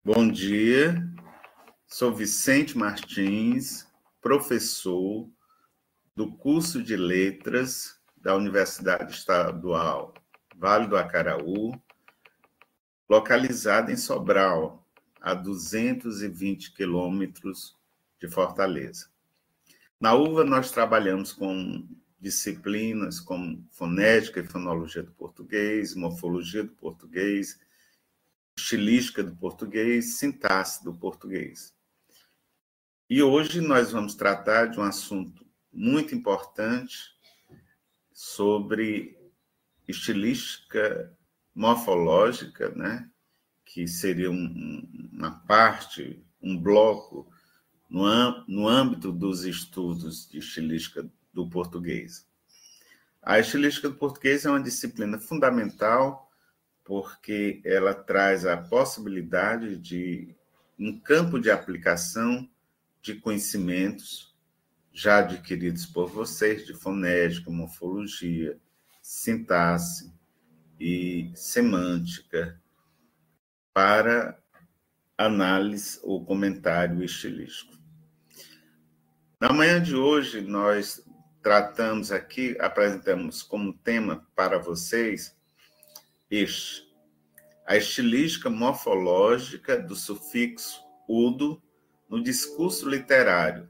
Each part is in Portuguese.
Bom dia, sou Vicente Martins, professor do curso de Letras da Universidade Estadual Vale do Acaraú, localizada em Sobral, a 220 quilômetros de Fortaleza. Na UVA, nós trabalhamos com disciplinas como fonética e fonologia do português, morfologia do português, estilística do português, sintaxe do português. E hoje nós vamos tratar de um assunto muito importante sobre estilística morfológica, né? Que seria uma parte, um bloco no âmbito dos estudos de estilística do português. A estilística do português é uma disciplina fundamental porque ela traz a possibilidade de um campo de aplicação de conhecimentos já adquiridos por vocês, de fonética, morfologia, sintaxe e semântica, para análise ou comentário estilístico. Na manhã de hoje, nós tratamos aqui, apresentamos como tema para vocês a estilística morfológica do sufixo udo no discurso literário,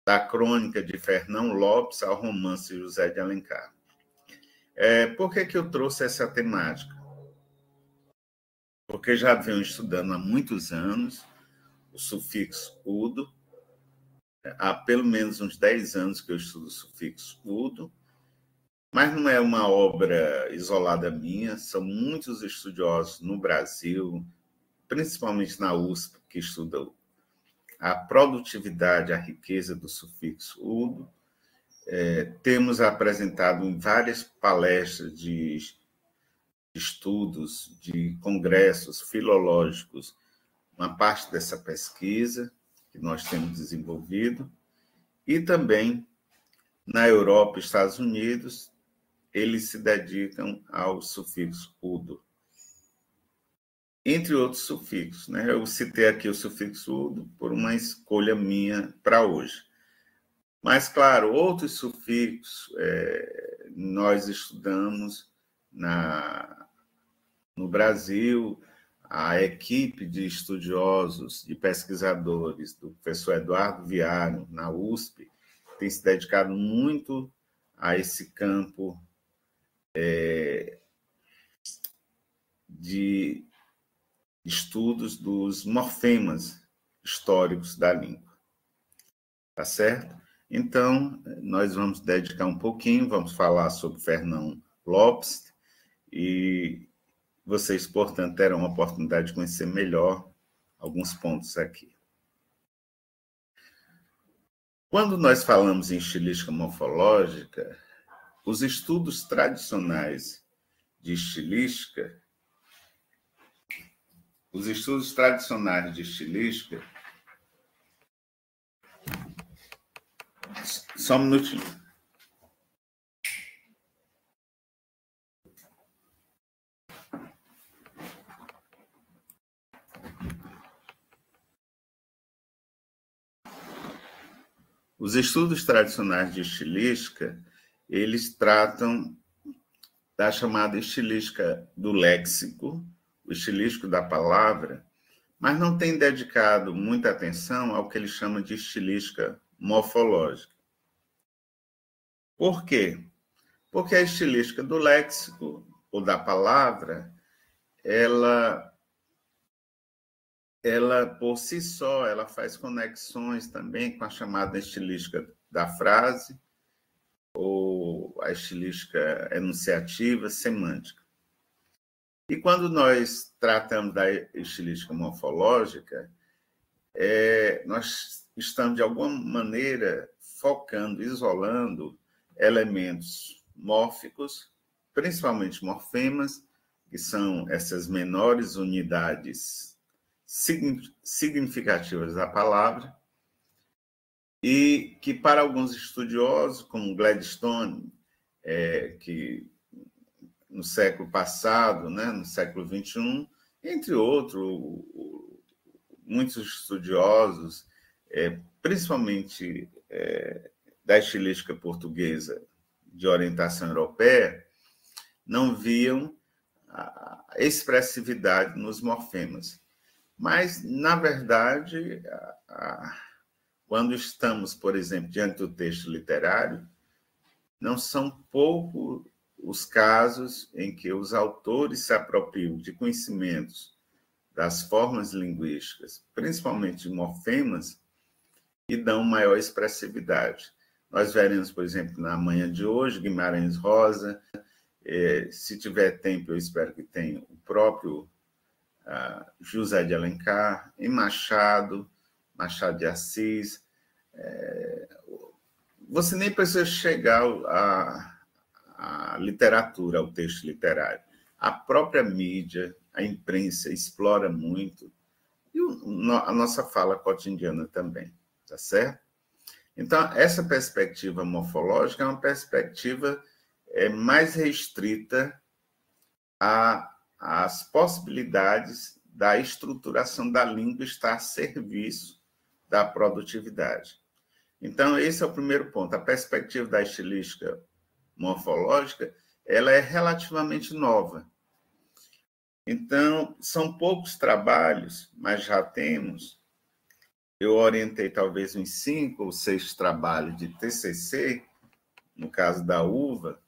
da crônica de Fernão Lopes ao romance de José de Alencar. Por que eu trouxe essa temática? Porque já venho estudando há muitos anos o sufixo udo, há pelo menos uns 10 anos que eu estudo o sufixo udo, mas não é uma obra isolada minha, são muitos estudiosos no Brasil, principalmente na USP, que estudam a produtividade, a riqueza do sufixo udo. Temos apresentado em várias palestras de estudos, de congressos filológicos, uma parte dessa pesquisa que nós temos desenvolvido, e também na Europa e Estados Unidos, eles se dedicam ao sufixo udo. Entre outros sufixos, né? Eu citei aqui o sufixo udo por uma escolha minha para hoje. Mas, claro, outros sufixos nós estudamos no Brasil, a equipe de estudiosos, de pesquisadores do professor Eduardo Viário, na USP, tem se dedicado muito a esse campo de estudos dos morfemas históricos da língua. Tá certo? Então, nós vamos dedicar um pouquinho, vamos falar sobre Fernão Lopes, e vocês, portanto, terão a oportunidade de conhecer melhor alguns pontos aqui. Quando nós falamos em estilística morfológica, os estudos tradicionais de estilística, só um minutinho. Os estudos tradicionais de estilística, eles tratam da chamada estilística do léxico, o estilístico da palavra, mas não tem dedicado muita atenção ao que eles chamam de estilística morfológica. Por quê? Porque a estilística do léxico ou da palavra, ela por si só, ela faz conexões também com a chamada estilística da frase ou a estilística enunciativa semântica. E quando nós tratamos da estilística morfológica, nós estamos, de alguma maneira, focando, isolando elementos mórficos, principalmente morfemas, que são essas menores unidades significativas da palavra, e que, para alguns estudiosos, como Gladstone, que no século passado, né, no século XXI, entre outros, muitos estudiosos, principalmente da estilística portuguesa de orientação europeia, não viam a expressividade nos morfemas. Mas, na verdade, quando estamos, por exemplo, diante do texto literário, não são poucos os casos em que os autores se apropriam de conhecimentos das formas linguísticas, principalmente de morfemas, e dão maior expressividade. Nós veremos, por exemplo, na manhã de hoje, Guimarães Rosa, se tiver tempo, eu espero que tenha, o próprio José de Alencar, em Machado de Assis. Você nem precisa chegar à literatura, ao texto literário. A própria mídia, a imprensa explora muito, e a nossa fala cotidiana também, tá certo? Então, essa perspectiva morfológica é uma perspectiva mais restrita às possibilidades da estruturação da língua estar a serviço da produtividade. Então, esse é o primeiro ponto. A perspectiva da estilística morfológica, ela é relativamente nova. Então, são poucos trabalhos, mas já temos. Eu orientei talvez uns 5 ou 6 trabalhos de TCC, no caso da UVA,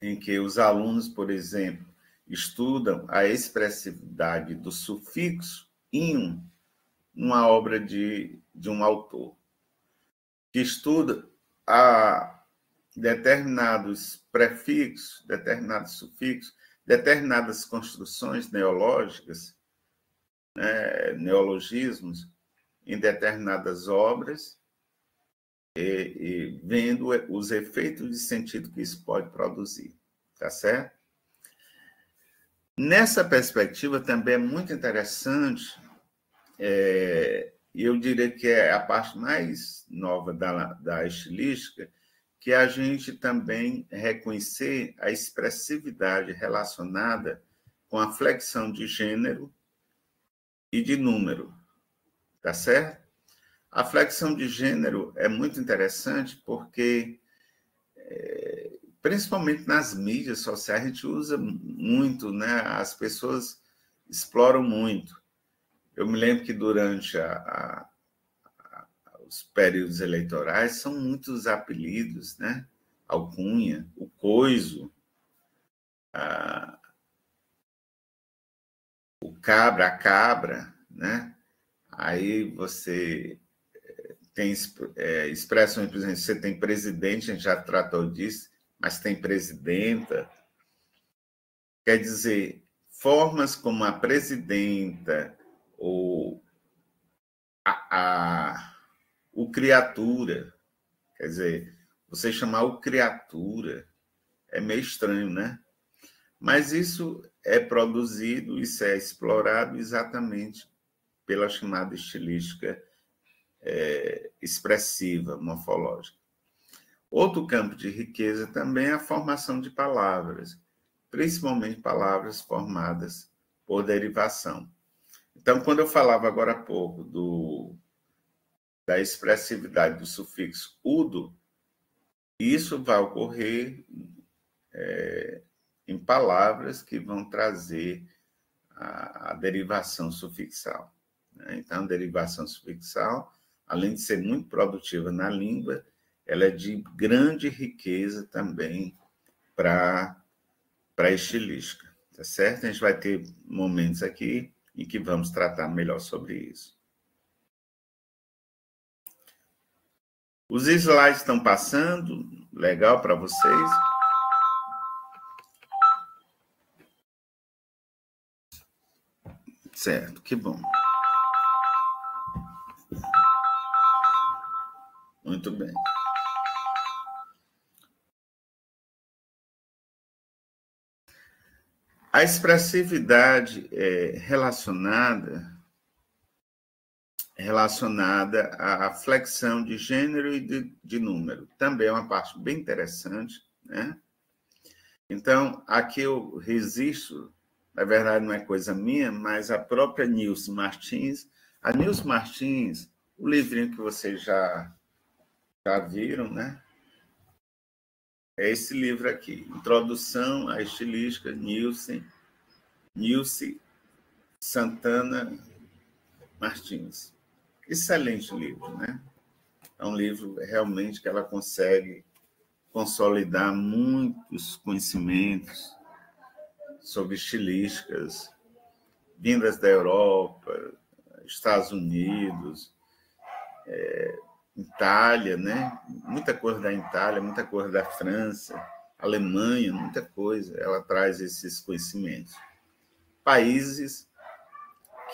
em que os alunos, por exemplo, estudam a expressividade do sufixo "-in", numa obra de um autor, que estuda determinados prefixos, determinados sufixos, determinadas construções neológicas, neologismos, em determinadas obras, e vendo os efeitos de sentido que isso pode produzir, tá certo? Nessa perspectiva também é muito interessante, e eu diria que é a parte mais nova da estilística, que a gente também reconhecer a expressividade relacionada com a flexão de gênero e de número, tá certo? A flexão de gênero é muito interessante porque, principalmente nas mídias sociais, a gente usa muito, né? As pessoas exploram muito. Eu me lembro que durante os períodos eleitorais são muitos apelidos, né? Alcunha, o coiso, o cabra, a cabra, né? Aí você tem expressões, por exemplo, você tem presidente, a gente já tratou disso, mas tem presidenta. Quer dizer, formas como a presidenta ou o criatura, quer dizer, você chamar o criatura é meio estranho, né? Mas isso é produzido, isso é explorado exatamente pela chamada estilística expressiva, morfológica. Outro campo de riqueza também é a formação de palavras, principalmente palavras formadas por derivação. Então, quando eu falava agora há pouco da expressividade do sufixo udo, isso vai ocorrer em palavras que vão trazer a derivação sufixal. Então, a derivação sufixal, além de ser muito produtiva na língua, ela é de grande riqueza também para a estilística, tá certo? A gente vai ter momentos aqui em que vamos tratar melhor sobre isso. Os slides estão passando, legal para vocês? Certo, que bom. Muito bem. A expressividade é relacionada à flexão de gênero e de número. Também é uma parte bem interessante, né? Então, aqui eu registro na verdade não é coisa minha, mas a própria Nilce Martins. A Nilce Martins, o livrinho que vocês já viram, né? É esse livro aqui, Introdução à Estilística, Nilce Santana Martins. Excelente livro, né? É um livro realmente que ela consegue consolidar muitos conhecimentos sobre estilísticas vindas da Europa, Estados Unidos, Itália, né? Muita coisa da Itália, muita coisa da França, Alemanha, muita coisa. Ela traz esses conhecimentos. Países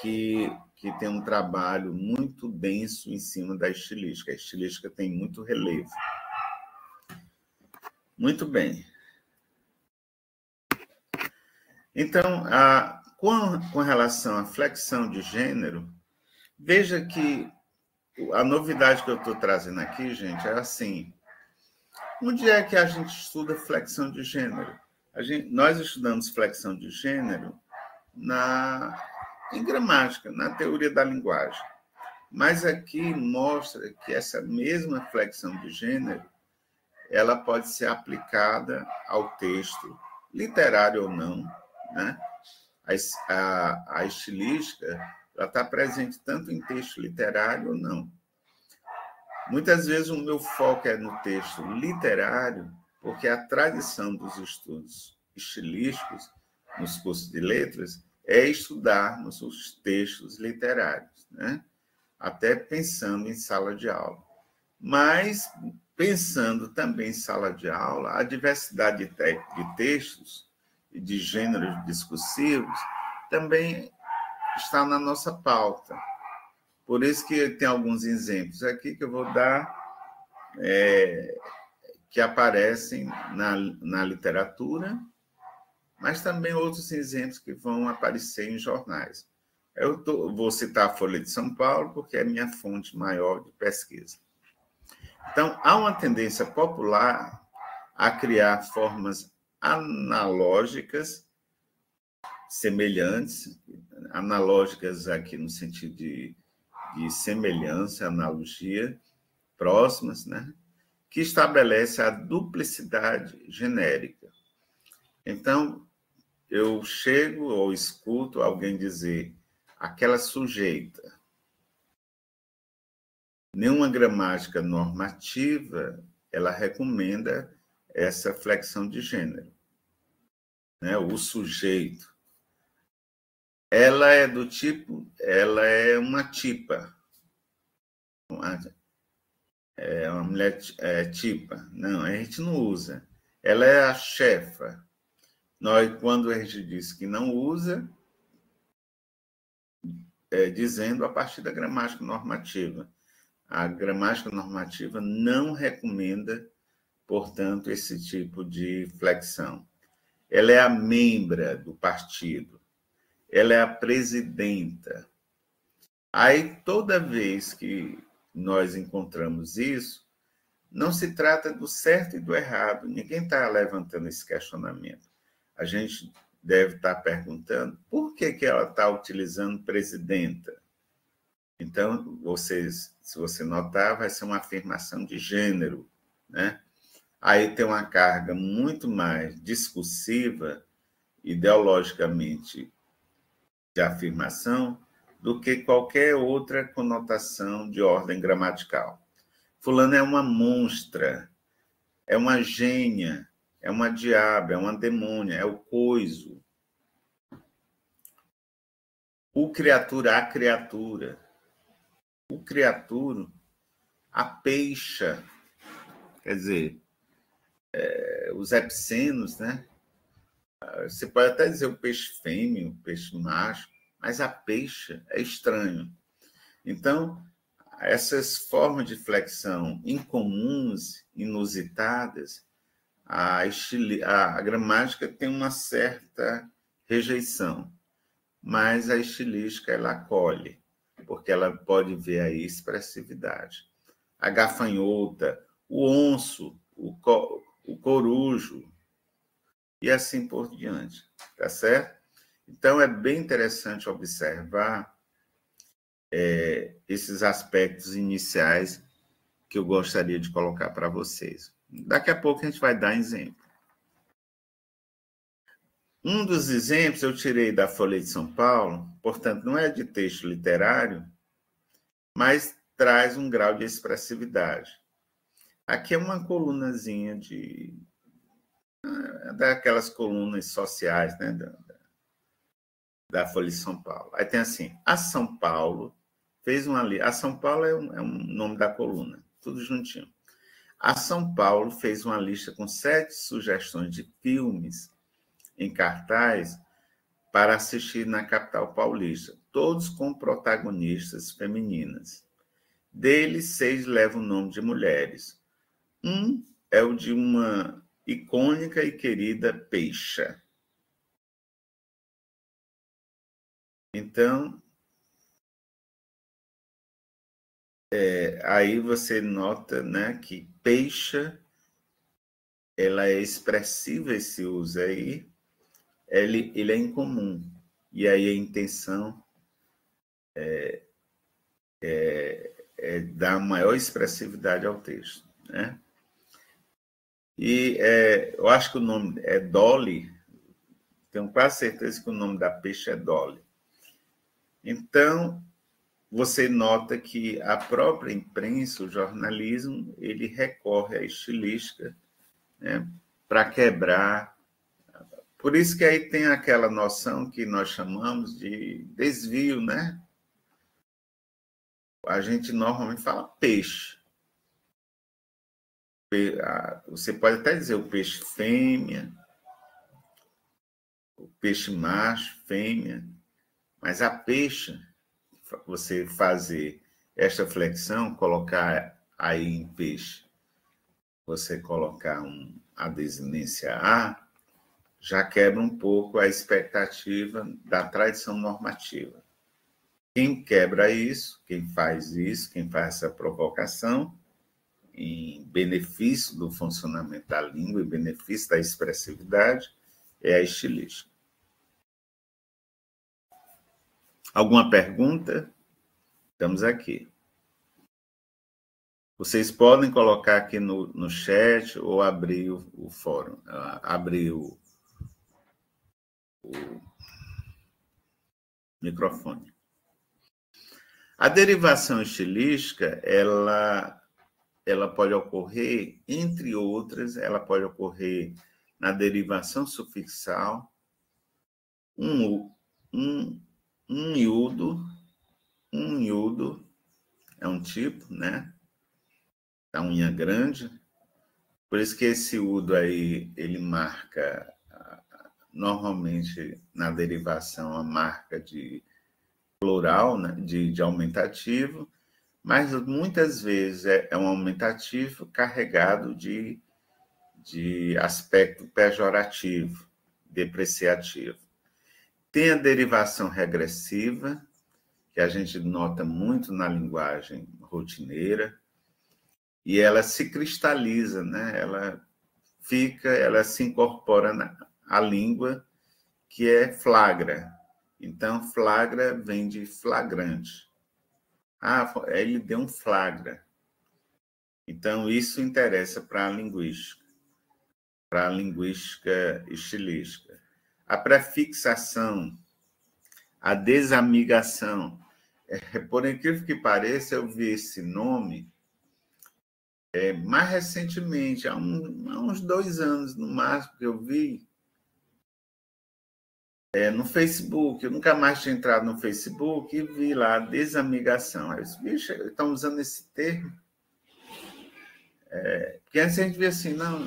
que têm um trabalho muito denso em cima da estilística. A estilística tem muito relevo. Muito bem. Então, com relação à flexão de gênero, veja que a novidade que eu estou trazendo aqui, gente, é assim. Onde é que a gente estuda flexão de gênero? Nós estudamos flexão de gênero em gramática, na teoria da linguagem. Mas aqui mostra que essa mesma flexão de gênero ela pode ser aplicada ao texto, literário ou não, né? A estilística está presente tanto em texto literário ou não. Muitas vezes o meu foco é no texto literário, porque a tradição dos estudos estilísticos nos cursos de letras é estudarmos os textos literários, né? Até pensando em sala de aula. Mas, pensando também em sala de aula, a diversidade de textos e de gêneros discursivos também está na nossa pauta. Por isso que tem alguns exemplos aqui que eu vou dar, que aparecem na literatura, mas também outros exemplos que vão aparecer em jornais. Vou citar a Folha de São Paulo, porque é a minha fonte maior de pesquisa. Então, há uma tendência popular a criar formas analógicas, semelhantes, analógicas aqui no sentido de semelhança, analogia, próximas, né? Que estabelece a duplicidade genérica. Então, eu chego ou escuto alguém dizer aquela sujeita. Nenhuma gramática normativa ela recomenda essa flexão de gênero, né? O sujeito. Ela é do tipo, ela é uma tipa. É uma mulher tipa. Não, a gente não usa. Ela é a chefa. Nós, quando a gente diz que não usa, dizendo a partir da gramática normativa. A gramática normativa não recomenda, portanto, esse tipo de flexão. Ela é a membra do partido. Ela é a presidenta. Aí, toda vez que nós encontramos isso, não se trata do certo e do errado. Ninguém está levantando esse questionamento. A gente deve estar perguntando por que ela está utilizando presidenta. Então, se você notar, vai ser uma afirmação de gênero, né? Aí tem uma carga muito mais discursiva, ideologicamente, de afirmação, do que qualquer outra conotação de ordem gramatical. Fulano é uma monstra, é uma gênia, é uma diaba, é uma demônia, é o coiso. O criatura, a criatura. O criaturo, a peixa. Quer dizer, os epsenos, né? Você pode até dizer o peixe fêmea, o peixe macho, mas a peixa é estranho. Então, essas formas de flexão incomuns, inusitadas, a gramática tem uma certa rejeição, mas a estilística ela acolhe, porque ela pode ver aí expressividade. A gafanhota, o onço, o corujo, e assim por diante, tá certo? Então, é bem interessante observar esses aspectos iniciais que eu gostaria de colocar para vocês. Daqui a pouco a gente vai dar exemplo. Um dos exemplos eu tirei da Folha de São Paulo, portanto, não é de texto literário, mas traz um grau de expressividade. Aqui é uma colunazinha daquelas colunas sociais, né, da Folha de São Paulo. Aí tem assim, a São Paulo fez uma lista. A São Paulo é um nome da coluna, tudo juntinho. A São Paulo fez uma lista com 7 sugestões de filmes em cartaz para assistir na capital paulista, todos com protagonistas femininas. Deles, 6 levam o nome de mulheres. Um é o de uma icônica e querida peixa. Então, aí você nota, né, que peixa, ela é expressiva, esse uso aí, ele é incomum. E aí a intenção é dar maior expressividade ao texto, né? E eu acho que o nome é Dolly, tenho quase certeza que o nome da peixe é Dolly. Então, você nota que a própria imprensa, o jornalismo, ele recorre à estilística, né, para quebrar. Por isso que aí tem aquela noção que nós chamamos de desvio, né? A gente normalmente fala peixe. Você pode até dizer o peixe fêmea, o peixe macho, fêmea, mas a peixe, você fazer esta flexão, colocar aí em peixe, você colocar a desinência A, já quebra um pouco a expectativa da tradição normativa. Quem quebra isso, quem faz essa provocação, em benefício do funcionamento da língua e benefício da expressividade, é a estilística. Alguma pergunta? Estamos aqui. Vocês podem colocar aqui no chat ou abrir o fórum, abrir o microfone. A derivação estilística, ela pode ocorrer, entre outras, ela pode ocorrer na derivação sufixal, um iudo é um tipo, né? Da unha grande. Por isso que esse udo aí, ele marca, normalmente, na derivação, a marca de plural, né? de aumentativo, mas muitas vezes é um aumentativo carregado de aspecto pejorativo, depreciativo. Tem a derivação regressiva, que a gente nota muito na linguagem rotineira, e ela se cristaliza, né? Ela se incorpora à língua, que é flagra. Então, flagra vem de flagrante. Ele deu um flagra. Então, isso interessa para a linguística estilística. A prefixação, a desamigação. Por incrível que pareça, eu vi esse nome mais recentemente, há uns 2 anos, no máximo, que eu vi no Facebook. Eu nunca mais tinha entrado no Facebook e vi lá desamigação. Aí eu disse, bicho, estão usando esse termo. Porque antes a gente via assim, não,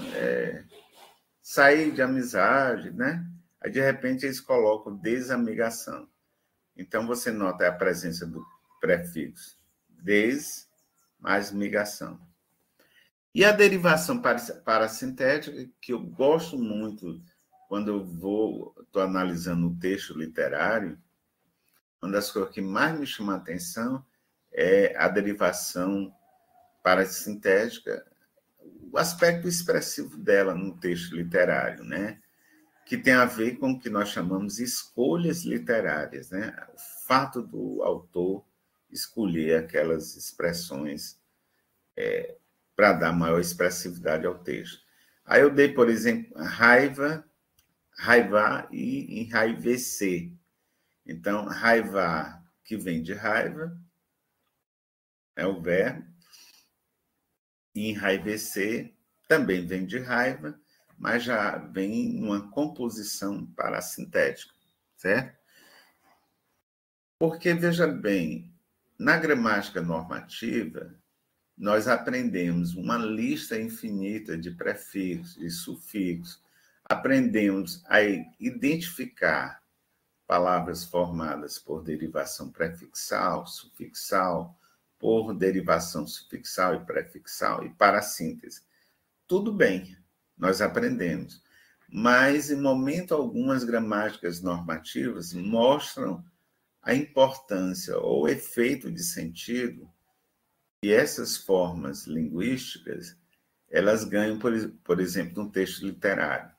sair de amizade, né? Aí, de repente, eles colocam desamigação. Então, você nota a presença do prefixo des mais migação. E a derivação parasintética, que eu gosto muito quando eu estou analisando o texto literário, uma das coisas que mais me chama a atenção é a derivação parasintética, o aspecto expressivo dela no texto literário, né? que tem a ver com o que nós chamamos de escolhas literárias, né? O fato do autor escolher aquelas expressões para dar maior expressividade ao texto. Aí eu dei, por exemplo, raiva, raivar e enraivecer. Então, raivar, que vem de raiva, é o verbo, e enraivecer também vem de raiva, mas já vem numa composição parassintética, certo? Porque, veja bem, na gramática normativa, nós aprendemos uma lista infinita de prefixos e sufixos, aprendemos a identificar palavras formadas por derivação prefixal, sufixal, por derivação sufixal e prefixal e parassíntese. Tudo bem, nós aprendemos, mas em momento algum as gramáticas normativas mostram a importância ou efeito de sentido e essas formas linguísticas, elas ganham, por exemplo, no texto literário.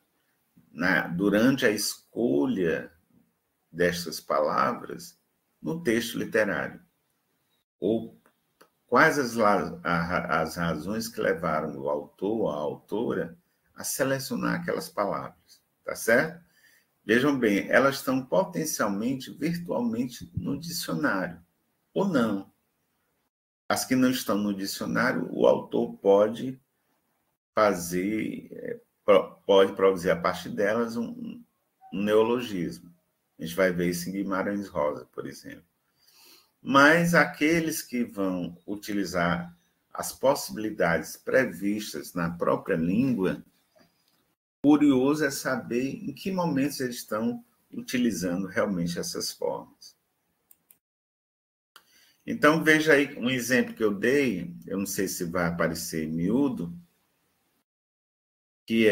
Durante a escolha destas palavras no texto literário. Ou quais as razões que levaram o autor ou a autora a selecionar aquelas palavras, tá certo? Vejam bem, elas estão potencialmente, virtualmente no dicionário, ou não. As que não estão no dicionário, o autor pode produzir a partir delas um neologismo. A gente vai ver isso em Guimarães Rosa, por exemplo. Mas aqueles que vão utilizar as possibilidades previstas na própria língua, curioso é saber em que momentos eles estão utilizando realmente essas formas. Então, veja aí um exemplo que eu dei, eu não sei se vai aparecer miúdo, que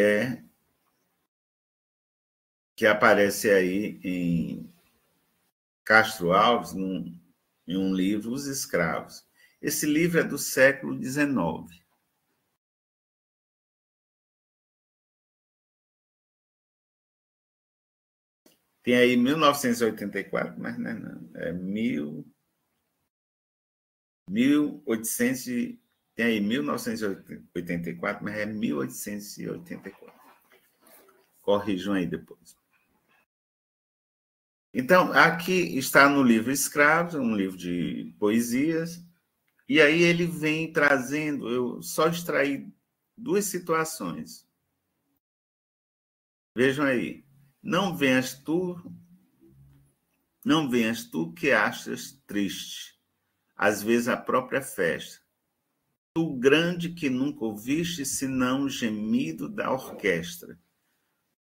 aparece aí em Castro Alves, em um livro, Os Escravos. Esse livro é do século XIX. Tem aí 1984, mas não é não. É 1800, tem aí 1984, mas é 1884. Corrijam aí depois. Então, aqui está no livro Escravos, um livro de poesias, e aí ele vem trazendo, eu só extraí duas situações. Vejam aí. Não venhas tu que achas triste, às vezes a própria festa. Tu grande que nunca ouviste senão o gemido da orquestra,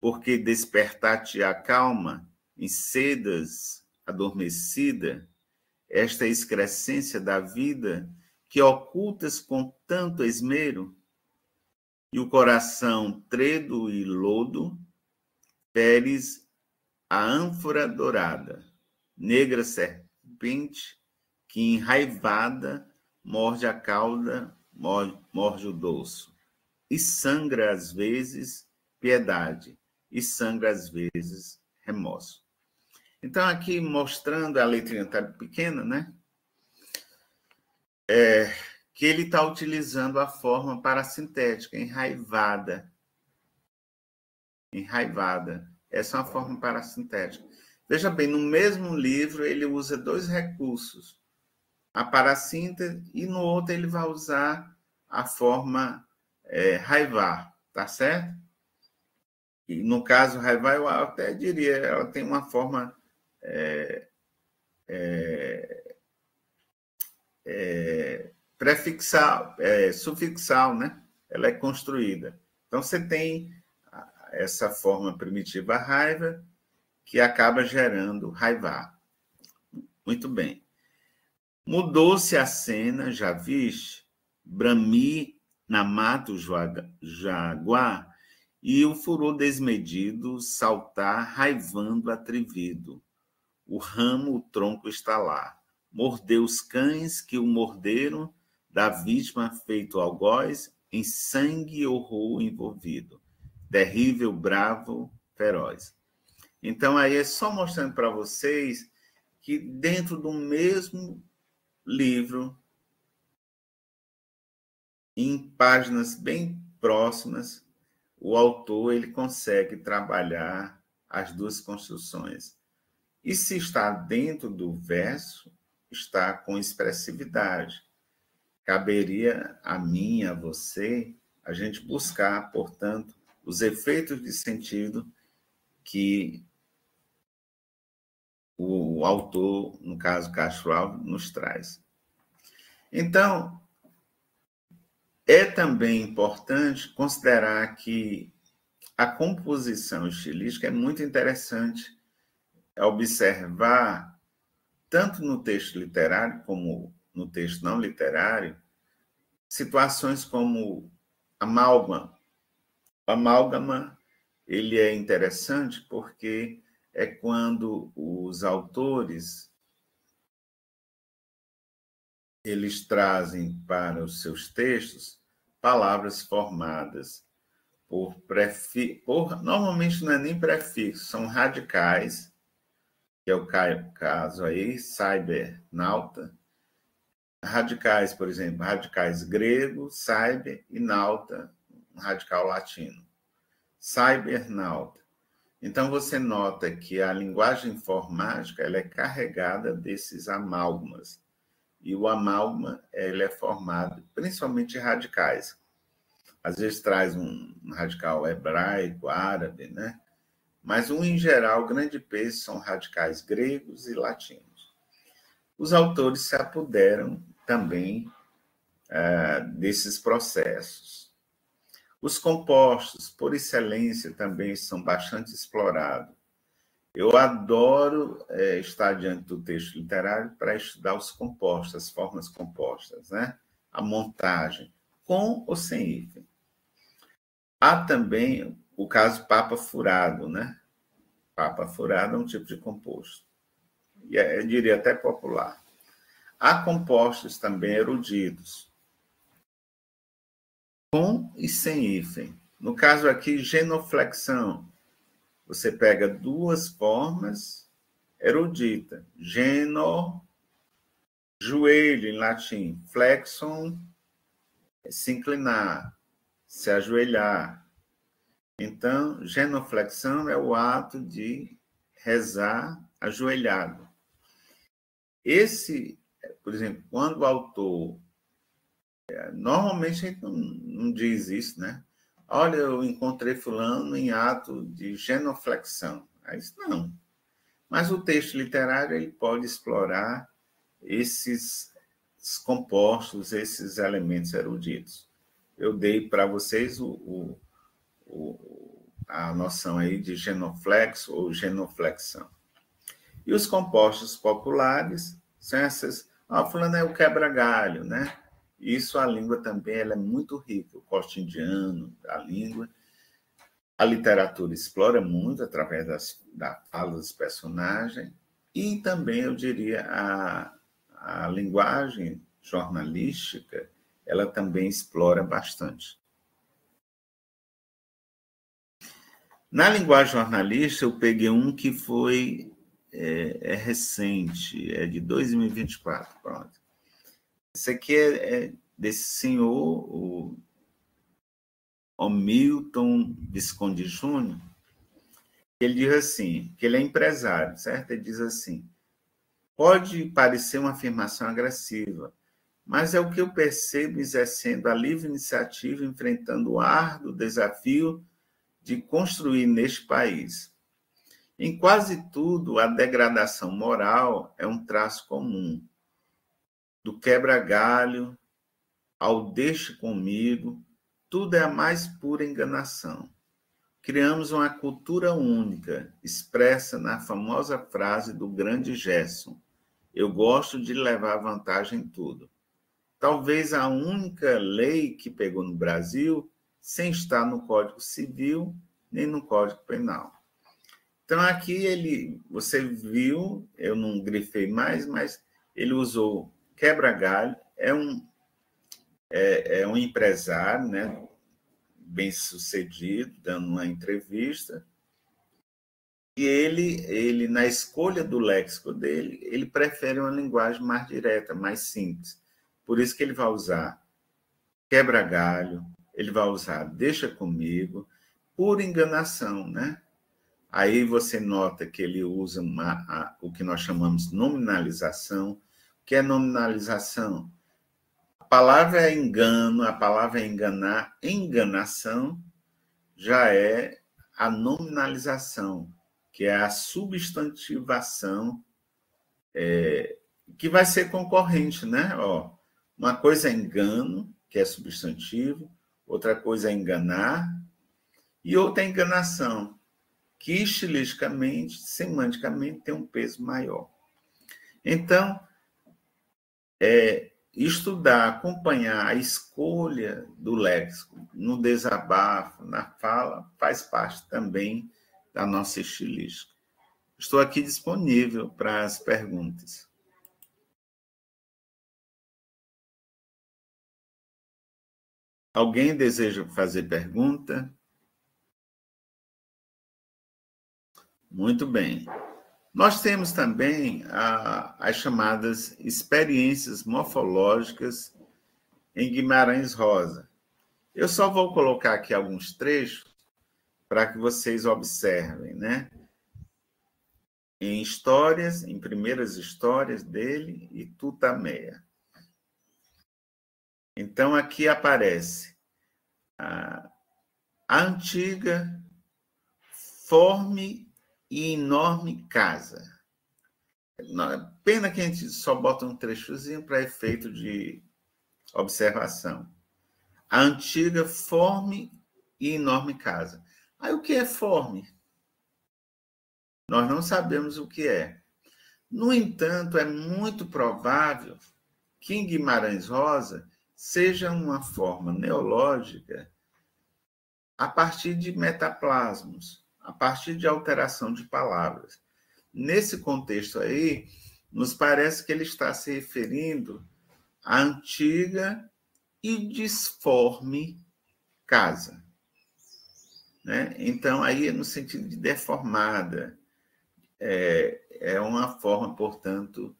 porque despertar-te a calma em sedas adormecida, esta excrescência da vida que ocultas com tanto esmero, e o coração tredo e lodo, feres a ânfora dourada, negra serpente que enraivada morde a cauda, morde o dorso, e sangra às vezes piedade, e sangra às vezes remorso. Então, aqui mostrando a letrinha tá pequena, né? Que ele está utilizando a forma parasintética, enraivada. Enraivada. Essa é uma forma parasintética. Veja bem, no mesmo livro ele usa dois recursos, a parassíntese, e no outro ele vai usar a forma raivar, tá certo? E no caso, raivar, eu até diria, ela tem uma forma prefixal, sufixal, né? Ela é construída. Então, você tem essa forma primitiva raiva, que acaba gerando raivar. Muito bem. Mudou-se a cena, já viste? Brami na mata o jaguar, e o furor desmedido saltar, raivando atrevido. O ramo, o tronco está lá. Mordeu os cães que o morderam, da vítima feito algoz, em sangue e horror envolvido. Terrível, bravo, feroz. Então, aí é só mostrando para vocês que dentro do mesmo livro, em páginas bem próximas, o autor ele consegue trabalhar as duas construções. E se está dentro do verso, está com expressividade. Caberia a mim, a você, a gente buscar, portanto, os efeitos de sentido que o autor, no caso Castro Alves, nos traz. Então, é também importante considerar que a composição estilística é muito interessante observar, tanto no texto literário como no texto não literário, situações como amálgama. O amálgama ele é interessante porque é quando os autores eles trazem para os seus textos palavras formadas normalmente não é nem prefixo, são radicais, que é o caso aí, cybernauta. Radicais, por exemplo, radicais grego, cyber e nauta, um radical latino. Cybernauta. Então, você nota que a linguagem informática ela é carregada desses amálgamas. E o amálgama ele é formado principalmente de radicais. Às vezes traz um radical hebraico, árabe, né? Mas, em geral, grande peso são radicais gregos e latinos. Os autores se apoderam também desses processos. Os compostos, por excelência, também são bastante explorados. Eu adoro estar diante do texto literário para estudar os compostos, as formas compostas, né? A montagem, com ou sem hífen. Há também o caso papa furado, né? Papa furado é um tipo de composto. E eu diria até popular. Há compostos também eruditos, com e sem hífen. No caso aqui, genuflexão. Você pega duas formas erudita. Geno, joelho em latim. Flexon, se inclinar, se ajoelhar. Então, genuflexão é o ato de rezar ajoelhado. Por exemplo, quando o autor... Normalmente a gente não diz isso, né? Olha, eu encontrei fulano em ato de genuflexão. Isso não. Mas o texto literário ele pode explorar esses compostos, esses elementos eruditos. Eu dei para vocês a noção aí de genuflexo ou genuflexão. E os compostos populares são essas... fulano é o quebra-galho, né? Isso, a língua também ela é muito rica, o cotidiano, a língua. A literatura explora muito através da fala dos personagens e também, eu diria, a linguagem jornalística, ela também explora bastante. Na linguagem jornalística, eu peguei um que foi recente, é de 2024, pronto. Esse aqui é desse senhor, o Hamilton Visconde Júnior. Ele diz assim, que ele é empresário, certo? Ele diz assim, pode parecer uma afirmação agressiva, mas é o que eu percebo exercendo a livre iniciativa, enfrentando o árduo desafio de construir neste país. Em quase tudo, a degradação moral é um traço comum, do quebra-galho ao deixe comigo, tudo é a mais pura enganação. Criamos uma cultura única, expressa na famosa frase do grande Gerson, eu gosto de levar vantagem em tudo. Talvez a única lei que pegou no Brasil, sem estar no Código Civil, nem no Código Penal. Então, aqui você viu, eu não grifei mais, mas ele usou quebra-galho, é um empresário, né, bem-sucedido, dando uma entrevista, E ele, na escolha do léxico dele, ele prefere uma linguagem mais direta, mais simples. Por isso que ele vai usar quebra-galho, ele vai usar deixa comigo, por enganação, né? Aí você nota que ele usa o que nós chamamos de nominalização. O que é nominalização? A palavra é engano, a palavra é enganar, enganação já é a nominalização, que é a substantivação, que vai ser concorrente, né? Ó, uma coisa é engano, que é substantivo, outra coisa é enganar, e outra é enganação, que estilisticamente, semanticamente, tem um peso maior. Então, estudar, acompanhar a escolha do léxico no desabafo, na fala, faz parte também da nossa estilística. Estou aqui disponível para as perguntas. Alguém deseja fazer pergunta? Muito bem. Nós temos também as chamadas experiências morfológicas em Guimarães Rosa. Eu só vou colocar aqui alguns trechos para que vocês observem, né? Em histórias, em primeiras histórias dele e Tutameia. Então, aqui aparece a antiga, forme e enorme casa. Pena que a gente só bota um trechozinho para efeito de observação. A antiga, forme e enorme casa. Aí, o que é forme? Nós não sabemos o que é. No entanto, é muito provável que em Guimarães Rosa seja uma forma neológica a partir de metaplasmos, a partir de alteração de palavras. Nesse contexto aí, nos parece que ele está se referindo à antiga e disforme casa. Né? Então, aí no sentido de deformada, é uma forma, portanto,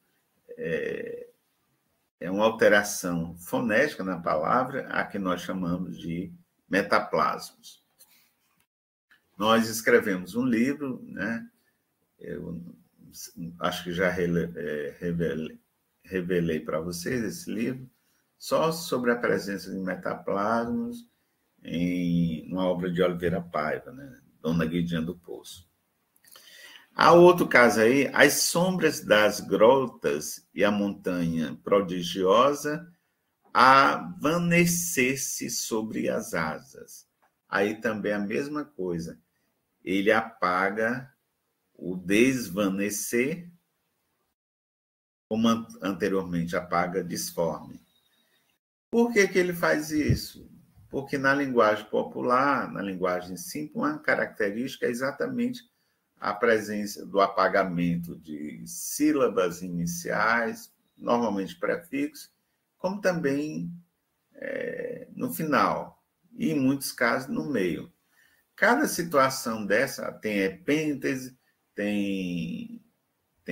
é uma alteração fonética na palavra, a que nós chamamos de metaplasmos. Nós escrevemos um livro, né? Eu acho que já revelei para vocês esse livro, só sobre a presença de metaplasmos em uma obra de Oliveira Paiva, né? Dona Guidinha do Poço. Há outro caso aí, as sombras das grotas e a montanha prodigiosa a vanecer-se sobre as asas. Aí também a mesma coisa. Ele apaga o desvanecer, como anteriormente apaga disforme. Por que ele faz isso? Porque na linguagem popular, na linguagem simples, uma característica é exatamente a presença do apagamento de sílabas iniciais, normalmente prefixos, como também no final, e em muitos casos no meio. Cada situação dessa tem epêntese, tem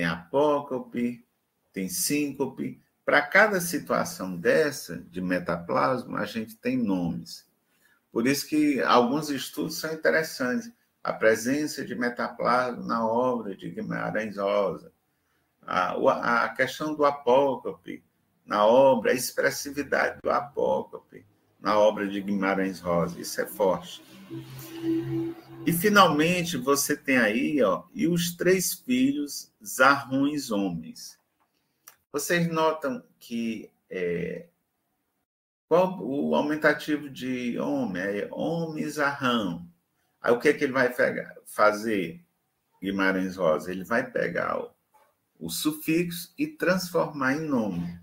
apócope, tem síncope. Para cada situação dessa, de metaplasma, a gente tem nomes. Por isso que alguns estudos são interessantes. A presença de metaplasma na obra de Guimarães Rosa, a questão do apócope na obra, a expressividade do apócope na obra de Guimarães Rosa. Isso é forte. E, finalmente, você tem aí, ó, e os 3 filhos zarrões homens. Vocês notam que qual o aumentativo de homem é homem zarrão. Aí o que ele vai fazer, Guimarães Rosa? Ele vai pegar o sufixo e transformar em nome.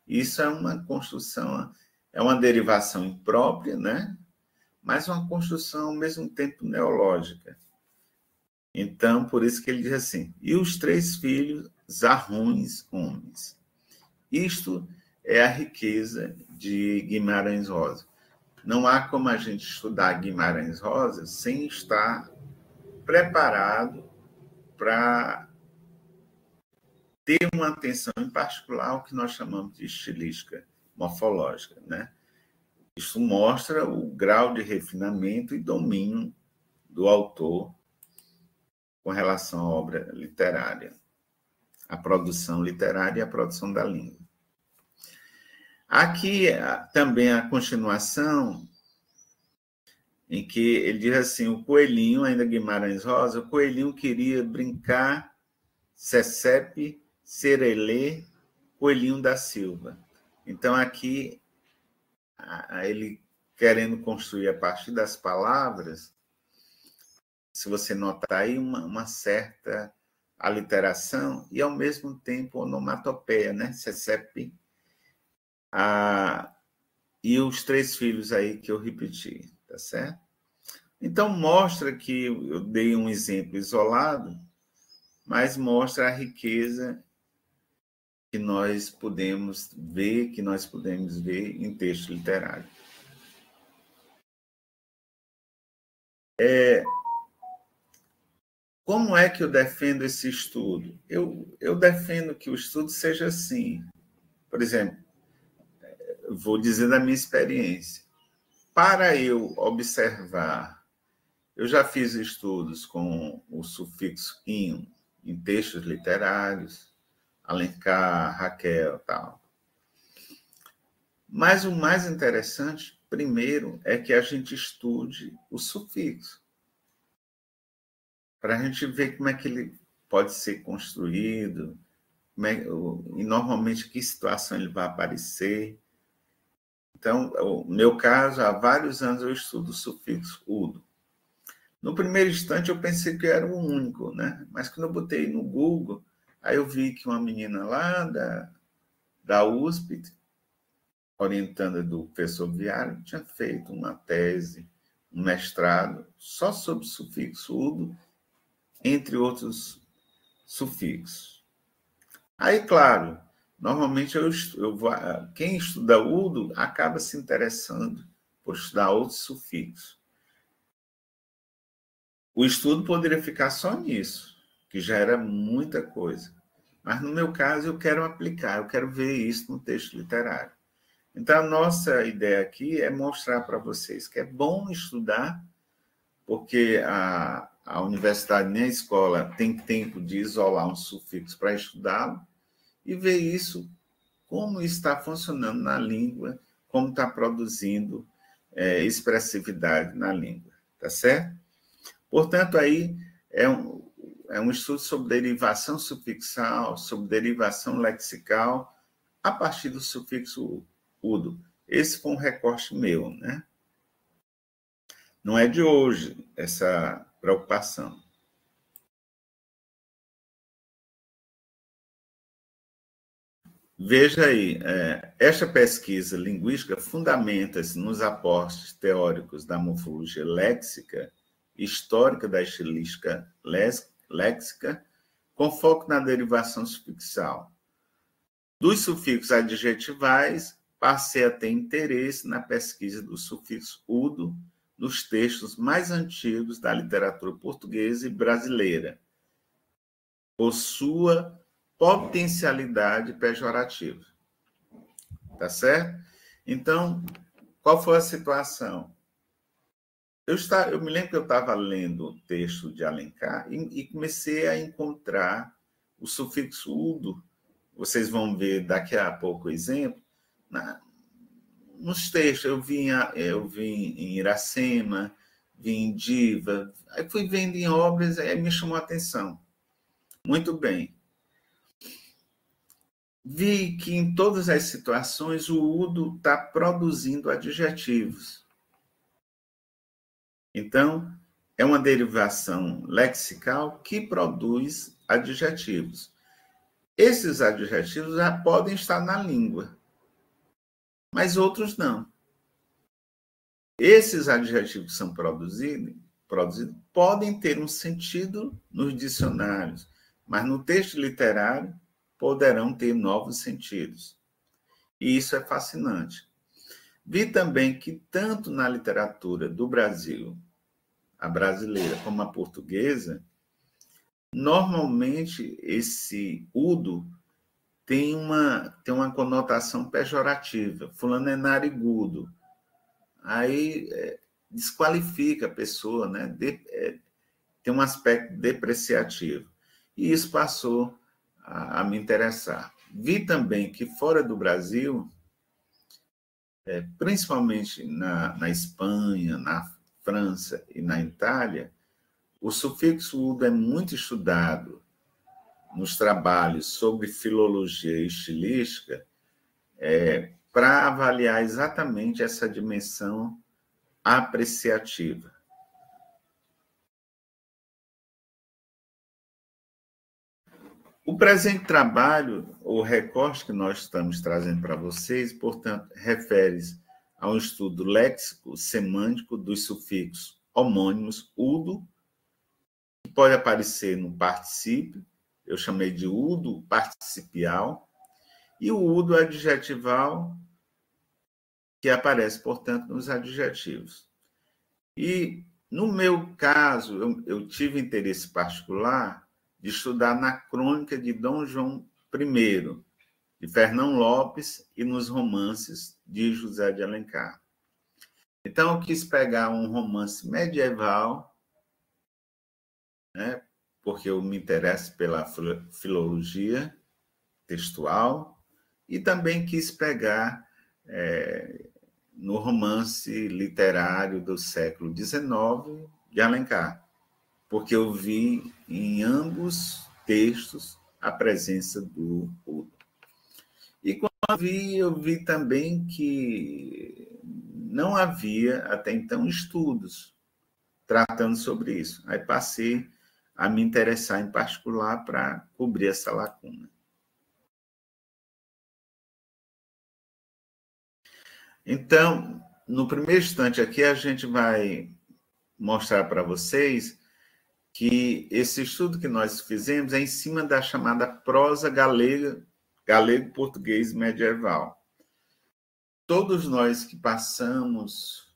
Isso é uma construção, é uma derivação imprópria, né? Mas uma construção ao mesmo tempo neológica. Então, por isso que ele diz assim, e os 3 filhos zarrões homens. Isto é a riqueza de Guimarães Rosa. Não há como a gente estudar Guimarães Rosa sem estar preparado para ter uma atenção em particular ao que nós chamamos de estilística morfológica, né? Isso mostra o grau de refinamento e domínio do autor com relação à obra literária, à produção literária e à produção da língua. Aqui também a continuação, em que ele diz assim, o coelhinho, ainda Guimarães Rosa, o coelhinho queria brincar, Cecepe, Serelê, Coelhinho da Silva. Então, aqui, ele querendo construir a partir das palavras, se você notar aí, uma certa aliteração e, ao mesmo tempo, onomatopeia, né? Cecepe, e os 3 filhos aí que eu repeti, tá certo? Então, mostra que eu dei um exemplo isolado, mas mostra a riqueza que nós podemos ver em texto literário. Como é que eu defendo esse estudo? Eu defendo que o estudo seja assim. Por exemplo, vou dizer da minha experiência. Para eu observar, eu já fiz estudos com o sufixo -inho em textos literários, Alencar, Raquel, tal. Mas o mais interessante, primeiro, é que a gente estude o sufixo, para a gente ver como é que ele pode ser construído, e normalmente que situação ele vai aparecer. Então, no meu caso, há vários anos eu estudo o sufixo udo. No primeiro instante, eu pensei que eu era o único, né? Mas quando eu botei no Google, aí eu vi que uma menina lá da USP, orientanda do professor Viário, tinha feito uma tese, um mestrado, só sobre o sufixo udo, entre outros sufixos. Aí, claro, normalmente quem estuda udo acaba se interessando por estudar outros sufixos. O estudo poderia ficar só nisso, que já era muita coisa. Mas, no meu caso, eu quero aplicar, eu quero ver isso no texto literário. Então, a nossa ideia aqui é mostrar para vocês que é bom estudar, porque a universidade nem a escola tem tempo de isolar um sufixo para estudá-lo e ver isso, como está funcionando na língua, como está produzindo expressividade na língua, tá certo? Portanto, aí é um estudo sobre derivação sufixal, sobre derivação lexical, a partir do sufixo udo. Esse foi um recorte meu, né? Não é de hoje essa preocupação. Veja aí, esta pesquisa linguística fundamenta-se nos aportes teóricos da morfologia léxica, histórica da estilística léxica, com foco na derivação sufixal. Dos sufixos adjetivais, passei a ter interesse na pesquisa do sufixo udo nos textos mais antigos da literatura portuguesa e brasileira, por sua potencialidade pejorativa. Tá certo? Então, qual foi a situação? Eu me lembro que eu estava lendo o texto de Alencar e comecei a encontrar o sufixo udo. Vocês vão ver daqui a pouco o exemplo. Nos textos, eu vi em Iracema, vi em Diva, aí fui vendo em obras, aí me chamou a atenção. Muito bem. Vi que em todas as situações o udo está produzindo adjetivos. Então, é uma derivação lexical que produz adjetivos. Esses adjetivos já podem estar na língua, mas outros não. Esses adjetivos que são produzidos podem ter um sentido nos dicionários, mas no texto literário poderão ter novos sentidos. E isso é fascinante. Vi também que tanto na literatura do Brasil, a brasileira como a portuguesa, Normalmente, esse udo tem uma conotação pejorativa. Fulano é narigudo. Aí desqualifica a pessoa, né? Tem um aspecto depreciativo. E isso passou a me interessar. Vi também que fora do Brasil, principalmente na Espanha, na França e na Itália, o sufixo udo é muito estudado nos trabalhos sobre filologia e estilística para avaliar exatamente essa dimensão apreciativa. O presente trabalho, o recorte que nós estamos trazendo para vocês, portanto, refere-se a um estudo léxico-semântico dos sufixos homônimos udo, que pode aparecer no particípio, eu chamei de udo participial, e o udo adjetival, que aparece, portanto, nos adjetivos. E, no meu caso, eu tive interesse particular de estudar na crônica de Dom João I, de Fernão Lopes, e nos romances de José de Alencar. Então, eu quis pegar um romance medieval, né, porque eu me interesso pela filologia textual, e também quis pegar no romance literário do século XIX de Alencar, porque eu vi em ambos textos a presença do udo. E quando eu vi também que não havia até então estudos tratando sobre isso. Aí passei a me interessar em particular para cobrir essa lacuna. Então, no primeiro instante aqui, a gente vai mostrar para vocês que esse estudo que nós fizemos é em cima da chamada prosa galega, galego-português medieval. Todos nós que passamos,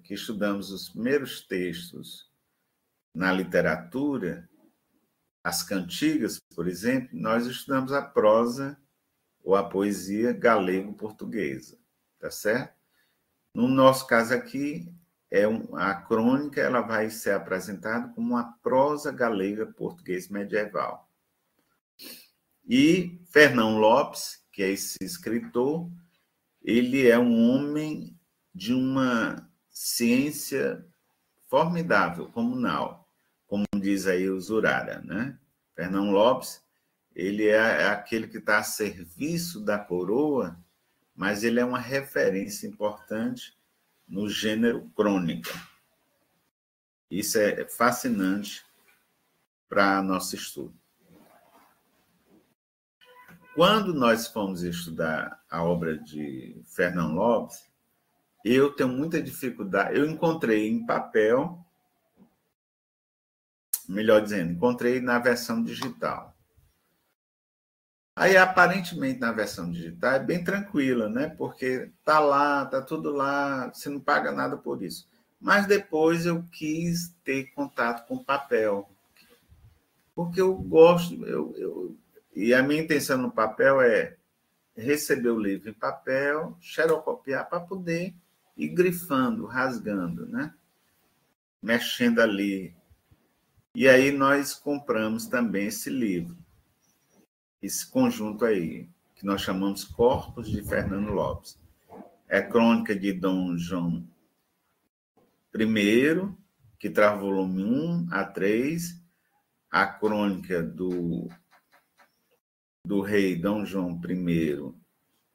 que estudamos os primeiros textos na literatura, as cantigas, por exemplo, nós estudamos a prosa ou a poesia galego-portuguesa, tá certo? No nosso caso aqui, a crônica ela vai ser apresentada como uma prosa galega português medieval. E Fernão Lopes, que é esse escritor, ele é um homem de uma ciência formidável, comunal, como diz aí o Zurara, né? Fernão Lopes, ele é aquele que está a serviço da coroa, mas ele é uma referência importante no gênero crônica. Isso é fascinante para nosso estudo. Quando nós fomos estudar a obra de Fernão Lopes, eu tenho muita dificuldade. Eu encontrei em papel, melhor dizendo, encontrei na versão digital. Aí, aparentemente, na versão digital é bem tranquila, né? Porque tá lá, tá tudo lá, você não paga nada por isso. Mas depois eu quis ter contato com papel, porque eu gosto, e a minha intenção no papel é receber o livro em papel, xerocopiar para poder ir grifando, rasgando, né? Mexendo ali. E aí nós compramos também esse livro, esse conjunto aí, que nós chamamos Corpos de Fernando Lopes. É crônica de Dom João I, que traz volume 1 a 3, a crônica do rei Dom João I,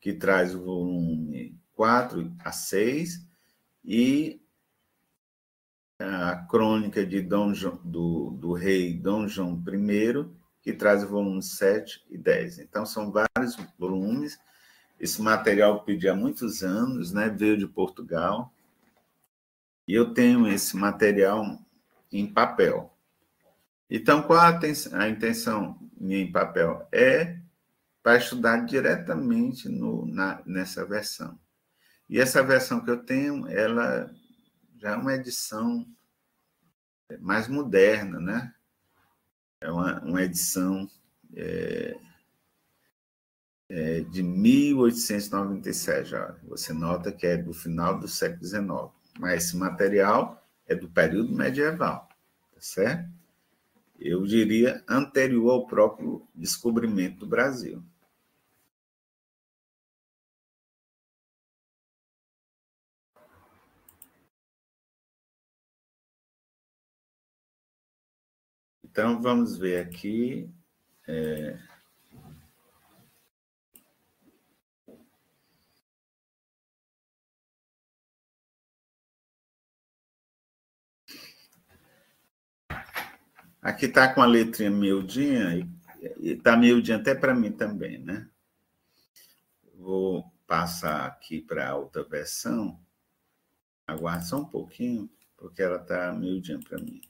que traz o volume 4 a 6, e a crônica de do rei Dom João I, que traz o volume 7 e 10. Então, são vários volumes. Esse material eu pedi há muitos anos, né? Veio de Portugal. E eu tenho esse material em papel. Então, qual a intenção minha em papel? É para estudar diretamente nessa versão. E essa versão que eu tenho, ela já é uma edição mais moderna, né? é uma edição de 1897. Já. Você nota que é do final do século XIX. Mas esse material é do período medieval, tá certo? Eu diria anterior ao próprio descobrimento do Brasil. Então, vamos ver aqui. Aqui está com a letrinha miudinha, e está miudinha até para mim também, né? Vou passar aqui para a outra versão. Aguarde só um pouquinho, porque ela está miudinha para mim.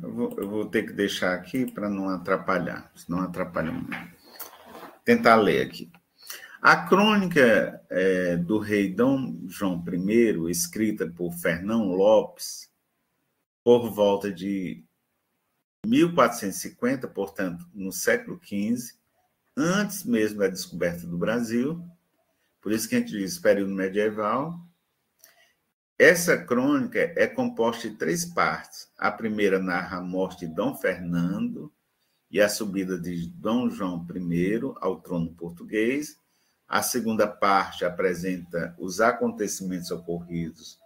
Eu vou ter que deixar aqui para não atrapalhar, senão atrapalha muito. Tentar ler aqui. A crônica do rei Dom João I, escrita por Fernão Lopes, por volta de 1450, portanto, no século XV, antes mesmo da descoberta do Brasil, por isso que a gente diz período medieval. Essa crônica é composta de 3 partes. A primeira narra a morte de Dom Fernando e a subida de Dom João I ao trono português. A segunda parte apresenta os acontecimentos ocorridos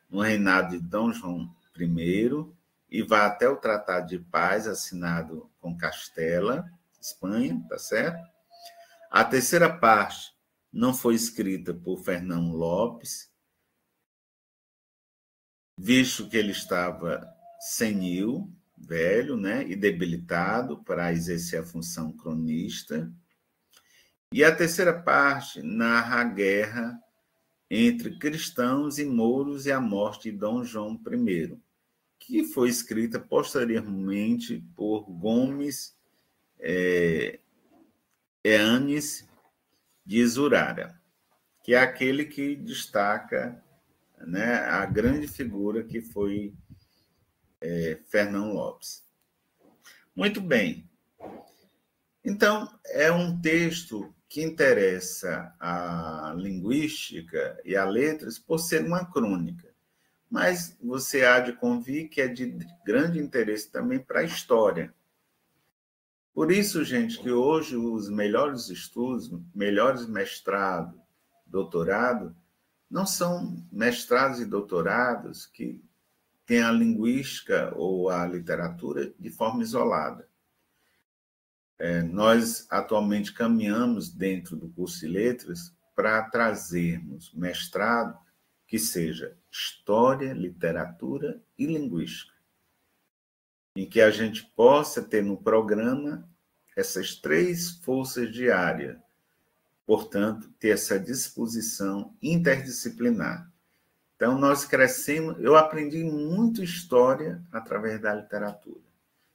no reinado de Dom João I e vai até o Tratado de Paz assinado com Castela, Espanha, tá certo? A terceira parte não foi escrita por Fernão Lopes, visto que ele estava senil, velho, né, e debilitado para exercer a função cronista. E a terceira parte narra a guerra entre cristãos e mouros e a morte de Dom João I, que foi escrita posteriormente por Gomes Eanes de Zurara, que é aquele que destaca, né, a grande figura que foi Fernão Lopes. Muito bem. Então, é um texto que interessa a linguística e a letras por ser uma crônica, mas você há de convir que é de grande interesse também para a história. Por isso, gente, que hoje os melhores estudos, melhores mestrado, doutorado, não são mestrados e doutorados que têm a linguística ou a literatura de forma isolada. Nós atualmente caminhamos dentro do curso de letras para trazermos mestrado que seja história, literatura e linguística, em que a gente possa ter no programa essas 3 forças de área, portanto, ter essa disposição interdisciplinar. Então, nós crescemos, eu aprendi muito história através da literatura.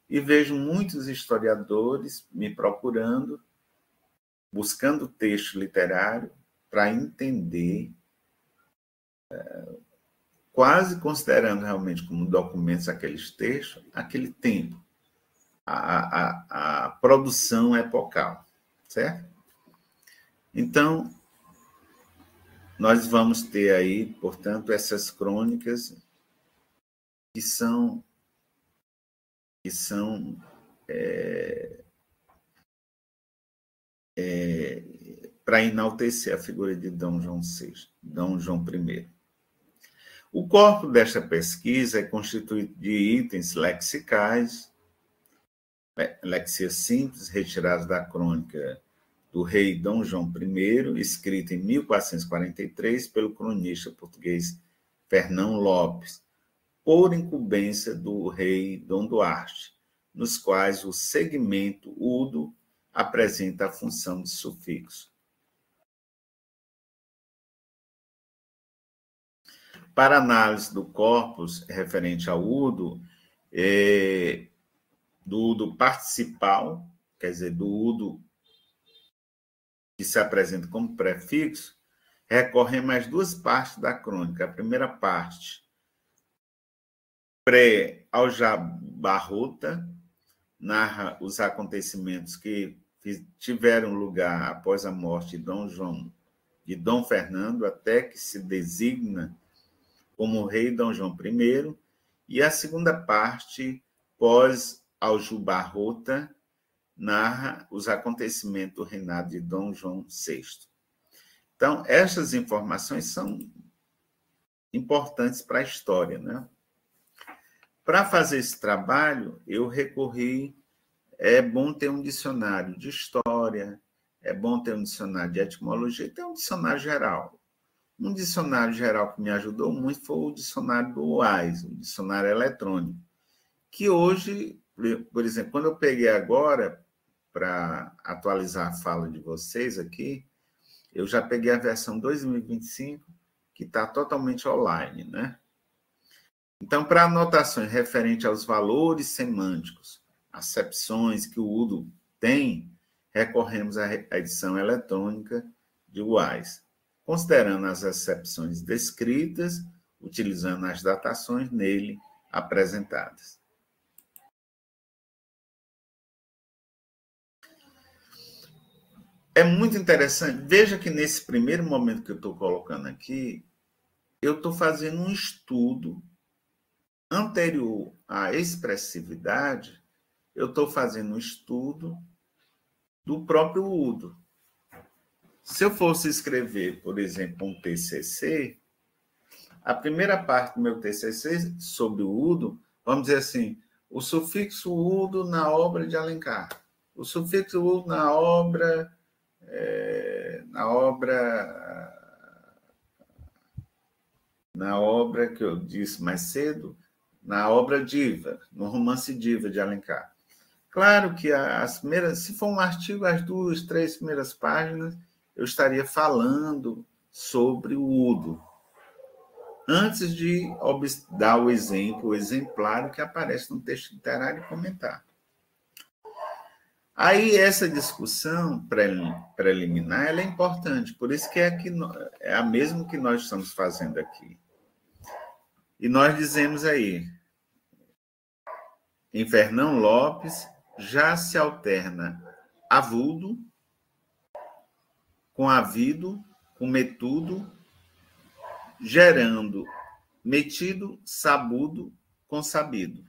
E vejo muitos historiadores me procurando, buscando texto literário para entender, quase considerando realmente como documentos aqueles textos, aquele tempo, a produção epocal, certo? Então, nós vamos ter aí, portanto, essas crônicas que são para enaltecer a figura de Dom João I. O corpo desta pesquisa é constituído de itens lexicais, lexias simples, retiradas da crônica do rei Dom João I, escrita em 1443 pelo cronista português Fernão Lopes, por incumbência do rei Dom Duarte, nos quais o segmento udo apresenta a função de sufixo. Para análise do corpus referente ao udo, do udo participal, quer dizer, do udo que se apresenta como prefixo, recorremos às duas partes da crônica. A primeira parte, pré-aljabarrota, narra os acontecimentos que tiveram lugar após a morte de Dom Fernando, até que se designa como rei Dom João I, e a segunda parte, pós-aljabarrota, narra os acontecimentos do reinado de Dom João VI. Então, essas informações são importantes para a história, né? Para fazer esse trabalho, eu recorri. É bom ter um dicionário de história, é bom ter um dicionário de etimologia e ter um dicionário geral. Um dicionário geral que me ajudou muito foi o dicionário do Wise, o dicionário eletrônico, que hoje, por exemplo, quando eu peguei agora para atualizar a fala de vocês aqui, eu já peguei a versão 2025, que está totalmente online, né? Então, para anotações referentes aos valores semânticos, acepções que o Udo tem, recorremos à edição eletrônica de Wise, considerando as acepções descritas, utilizando as datações nele apresentadas. É muito interessante. Veja que nesse primeiro momento que eu estou colocando aqui, eu estou fazendo um estudo anterior à expressividade, eu estou fazendo um estudo do próprio Udo. Se eu fosse escrever, por exemplo, um TCC, a primeira parte do meu TCC sobre o Udo, vamos dizer assim, o sufixo Udo na obra de Alencar, o sufixo Udo na obra que eu disse mais cedo, na obra Diva, no romance Diva de Alencar. Claro que as primeiras, se for um artigo, as 2, 3 primeiras páginas, eu estaria falando sobre o Udo, antes de dar o exemplo, o exemplário que aparece no texto literário e comentar. Aí essa discussão preliminar ela é importante, por isso que é a mesma que nós estamos fazendo aqui. E nós dizemos aí, em Fernão Lopes, já se alterna avudo com havido, com metudo, gerando metido, sabudo com sabido.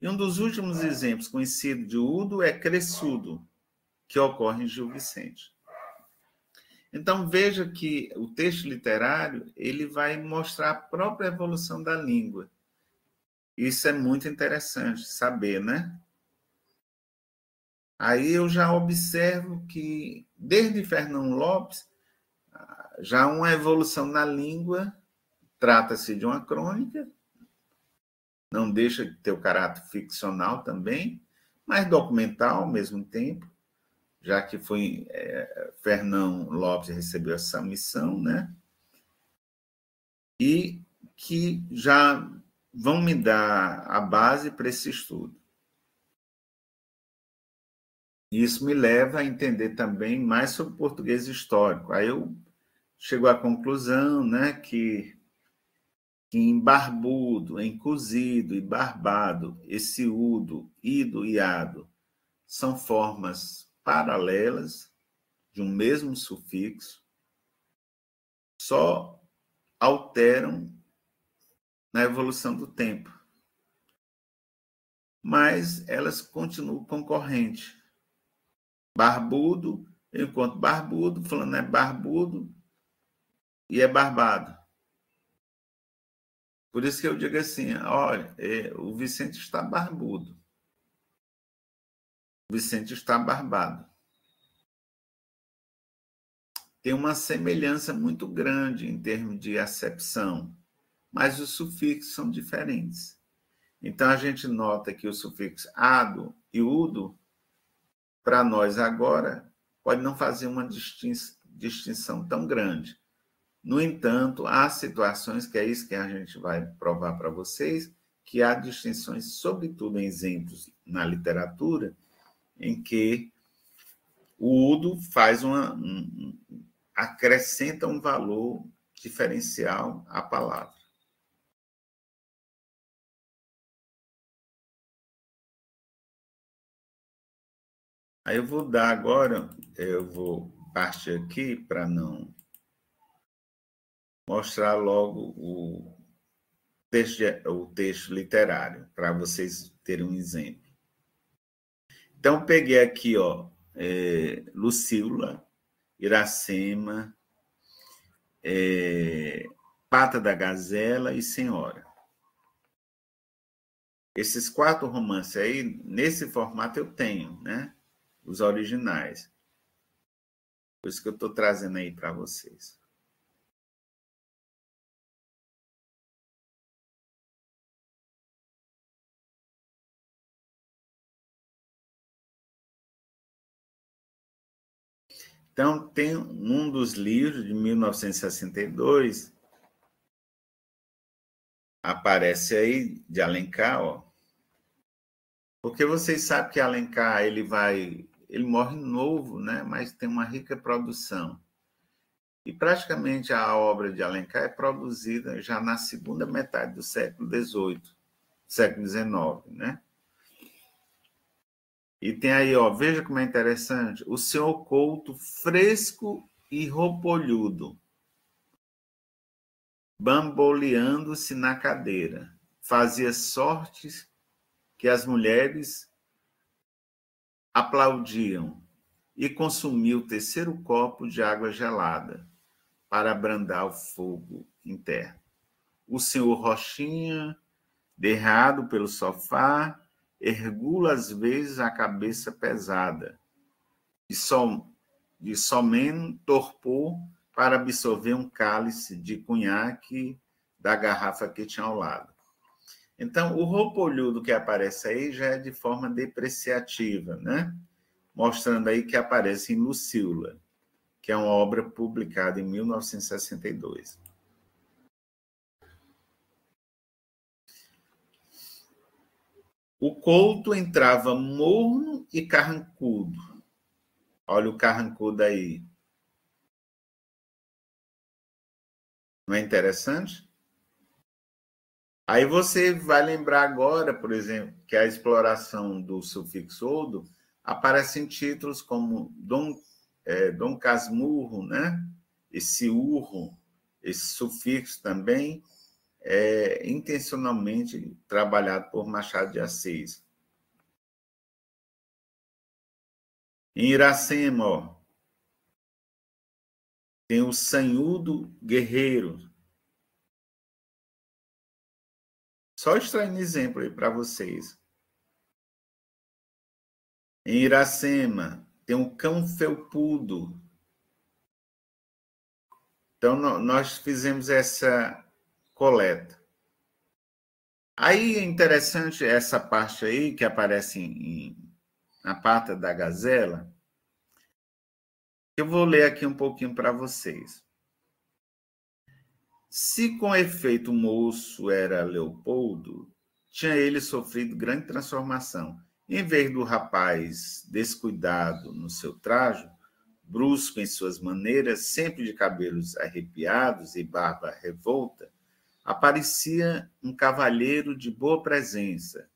E um dos últimos exemplos conhecidos de Udo é cresçudo, que ocorre em Gil Vicente. Então, veja que o texto literário ele vai mostrar a própria evolução da língua. Isso é muito interessante saber, né? Aí eu já observo que, desde Fernão Lopes, já uma evolução na língua, trata-se de uma crônica, não deixa de ter o caráter ficcional também, mas documental ao mesmo tempo, já que foi Fernão Lopes recebeu essa missão, né? E que já vão me dar a base para esse estudo. Isso me leva a entender também mais sobre o português histórico. Aí eu chego à conclusão, né, que em barbudo, em cozido e barbado, esse udo, ido e ado são formas paralelas de um mesmo sufixo, só alteram na evolução do tempo. Mas elas continuam concorrentes. Barbudo, eu encontro barbudo, falando é barbudo e é barbado. Por isso que eu digo assim, olha, o Vicente está barbudo. O Vicente está barbado. Tem uma semelhança muito grande em termos de acepção, mas os sufixos são diferentes. Então, a gente nota que o sufixo ado e udo, para nós agora, pode não fazer uma distinção tão grande. No entanto, há situações, que é isso que a gente vai provar para vocês, que há distinções, sobretudo em exemplos na literatura, em que o udo faz acrescenta um valor diferencial à palavra. Aí eu vou dar agora, eu vou partir aqui para não mostrar logo o texto literário, para vocês terem um exemplo. Então, peguei aqui, Lucília, Iracema, Pata da Gazela e Senhora. Esses 4 romances aí, nesse formato eu tenho, né? Os originais. Por isso que eu estou trazendo aí para vocês. Então, tem um dos livros, de 1962, aparece aí, de Alencar, porque vocês sabem que Alencar, ele morre novo, né? Mas tem uma rica produção. E praticamente a obra de Alencar é produzida já na segunda metade do século XVIII, século XIX, né? E tem aí, veja como é interessante, o senhor Couto fresco e roupolhudo, bamboleando-se na cadeira, fazia sortes que as mulheres aplaudiam e consumiu o 3º copo de água gelada para abrandar o fogo interno. O senhor Rochinha, derrado pelo sofá, ergula às vezes a cabeça pesada, de somente torpor para absorver um cálice de cunhaque da garrafa que tinha ao lado. Então, o roupolhudo que aparece aí já é de forma depreciativa, né? Mostrando aí que aparece em Lucília, que é uma obra publicada em 1962. O Couto entrava morno e carrancudo. Olha o carrancudo aí. Não é interessante? Aí você vai lembrar agora, por exemplo, que a exploração do sufixo odo aparece em títulos como Dom Casmurro, né? Esse urro, esse sufixo também é intencionalmente trabalhado por Machado de Assis. Em Iracema, tem o sanhudo guerreiro. Só extraindo exemplo aí para vocês. Em Iracema, tem o cão felpudo. Então, nós fizemos essa coleta. Aí é interessante essa parte aí, que aparece na pata da gazela. Eu vou ler aqui um pouquinho para vocês. Se com efeito o moço era Leopoldo, tinha ele sofrido grande transformação. Em vez do rapaz descuidado no seu trajo, brusco em suas maneiras, sempre de cabelos arrepiados e barba revolta, aparecia um cavalheiro de boa presença,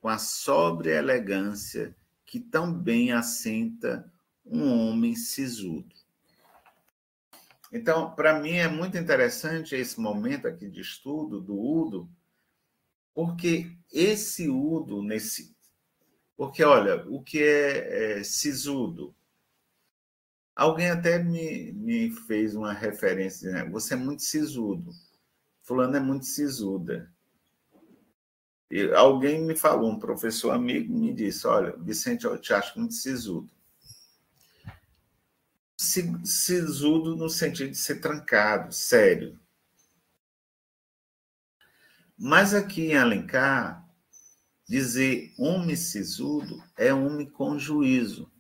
com a sóbria elegância que tão bem assenta um homem sisudo. Então, para mim é muito interessante esse momento aqui de estudo do Udo, porque esse Udo, porque, olha, o que é sisudo? Alguém até me fez uma referência, né? Você é muito sisudo. Fulano é muito sisuda. E alguém me falou, um professor amigo me disse, olha, Vicente, eu te acho muito sisudo. Sisudo no sentido de ser trancado, sério. Mas aqui em Alencar, dizer homem sisudo é homem com juízo.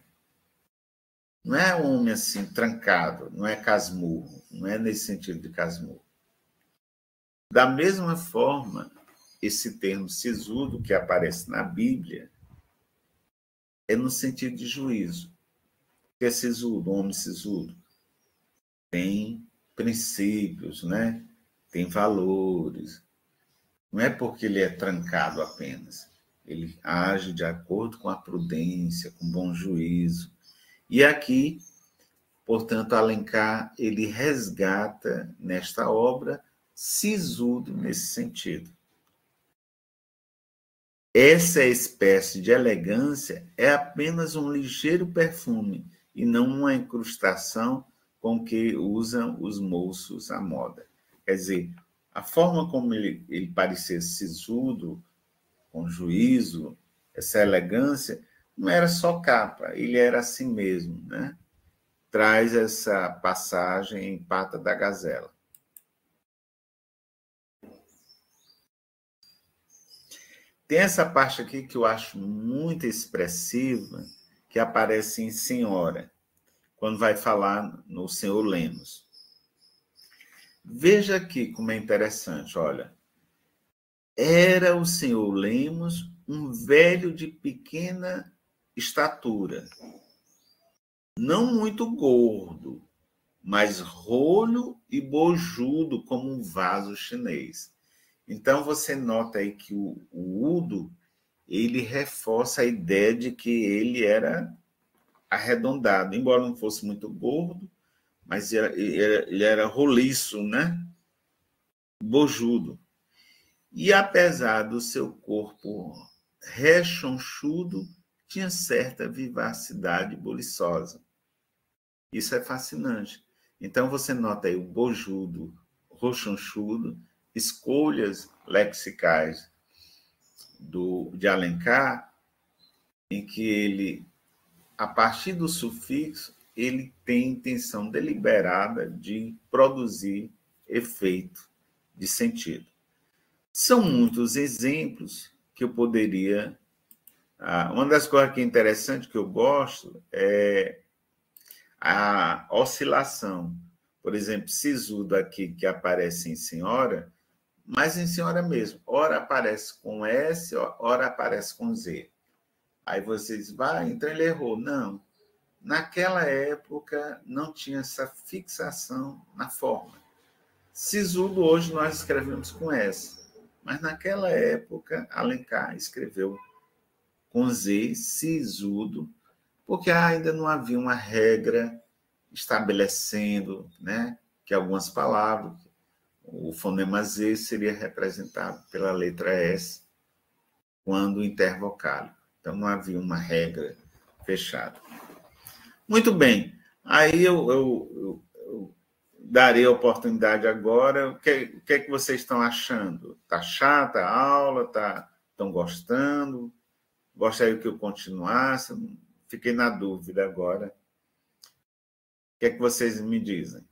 Não é homem assim, trancado, não é casmurro, não é nesse sentido de casmurro. Da mesma forma, esse termo sisudo que aparece na Bíblia é no sentido de juízo. que é sisudo, um homem sisudo? Tem princípios, né? Tem valores. Não é porque ele é trancado apenas. Ele age de acordo com a prudência, com bom juízo. E aqui, portanto, Alencar, ele resgata nesta obra sisudo nesse sentido. Essa espécie de elegância é apenas um ligeiro perfume e não uma incrustação com que usam os moços à moda. Quer dizer, a forma como ele parecia sisudo, com juízo, essa elegância, não era só capa, ele era assim mesmo, né? Traz essa passagem em Pata da Gazela. Tem essa parte aqui que eu acho muito expressiva, que aparece em Senhora, quando vai falar no Senhor Lemos. Veja aqui como é interessante, olha. Era o senhor Lemos um velho de pequena estatura, não muito gordo, mas rolho e bojudo como um vaso chinês. Então você nota aí que o Udo ele reforça a ideia de que ele era arredondado, embora não fosse muito gordo, mas ele era roliço, né? Bojudo. E apesar do seu corpo rechonchudo, tinha certa vivacidade buliçosa. Isso é fascinante. Então você nota aí o bojudo, rechonchudo, escolhas lexicais de Alencar, em que ele, a partir do sufixo, ele tem intenção deliberada de produzir efeito de sentido. São muitos exemplos que eu poderia... Uma das coisas que é interessante, que eu gosto, é a oscilação. Por exemplo, sisudo aqui, que aparece em senhora, mas em senhora mesmo. Ora aparece com S, ora aparece com Z. Aí vocês vai, então ele errou. Não. Naquela época não tinha essa fixação na forma. Sisudo hoje nós escrevemos com S. Mas naquela época, Alencar escreveu com Z, sisudo, porque ainda não havia uma regra estabelecendo, né, que algumas palavras, o fonema Z seria representado pela letra S quando intervocálico. Então não havia uma regra fechada. Muito bem. Aí eu darei a oportunidade agora. O que é que vocês estão achando? Está chata a aula? Estão gostando? Gostaria que eu continuasse? Fiquei na dúvida agora. O que é que vocês me dizem?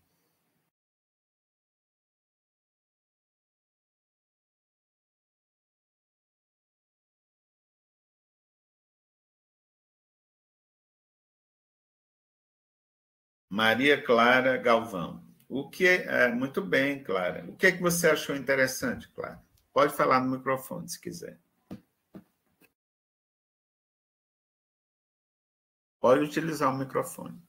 Maria Clara Galvão. O que muito bem, Clara. O que é que você achou interessante, Clara? Pode falar no microfone, se quiser. Pode utilizar o microfone.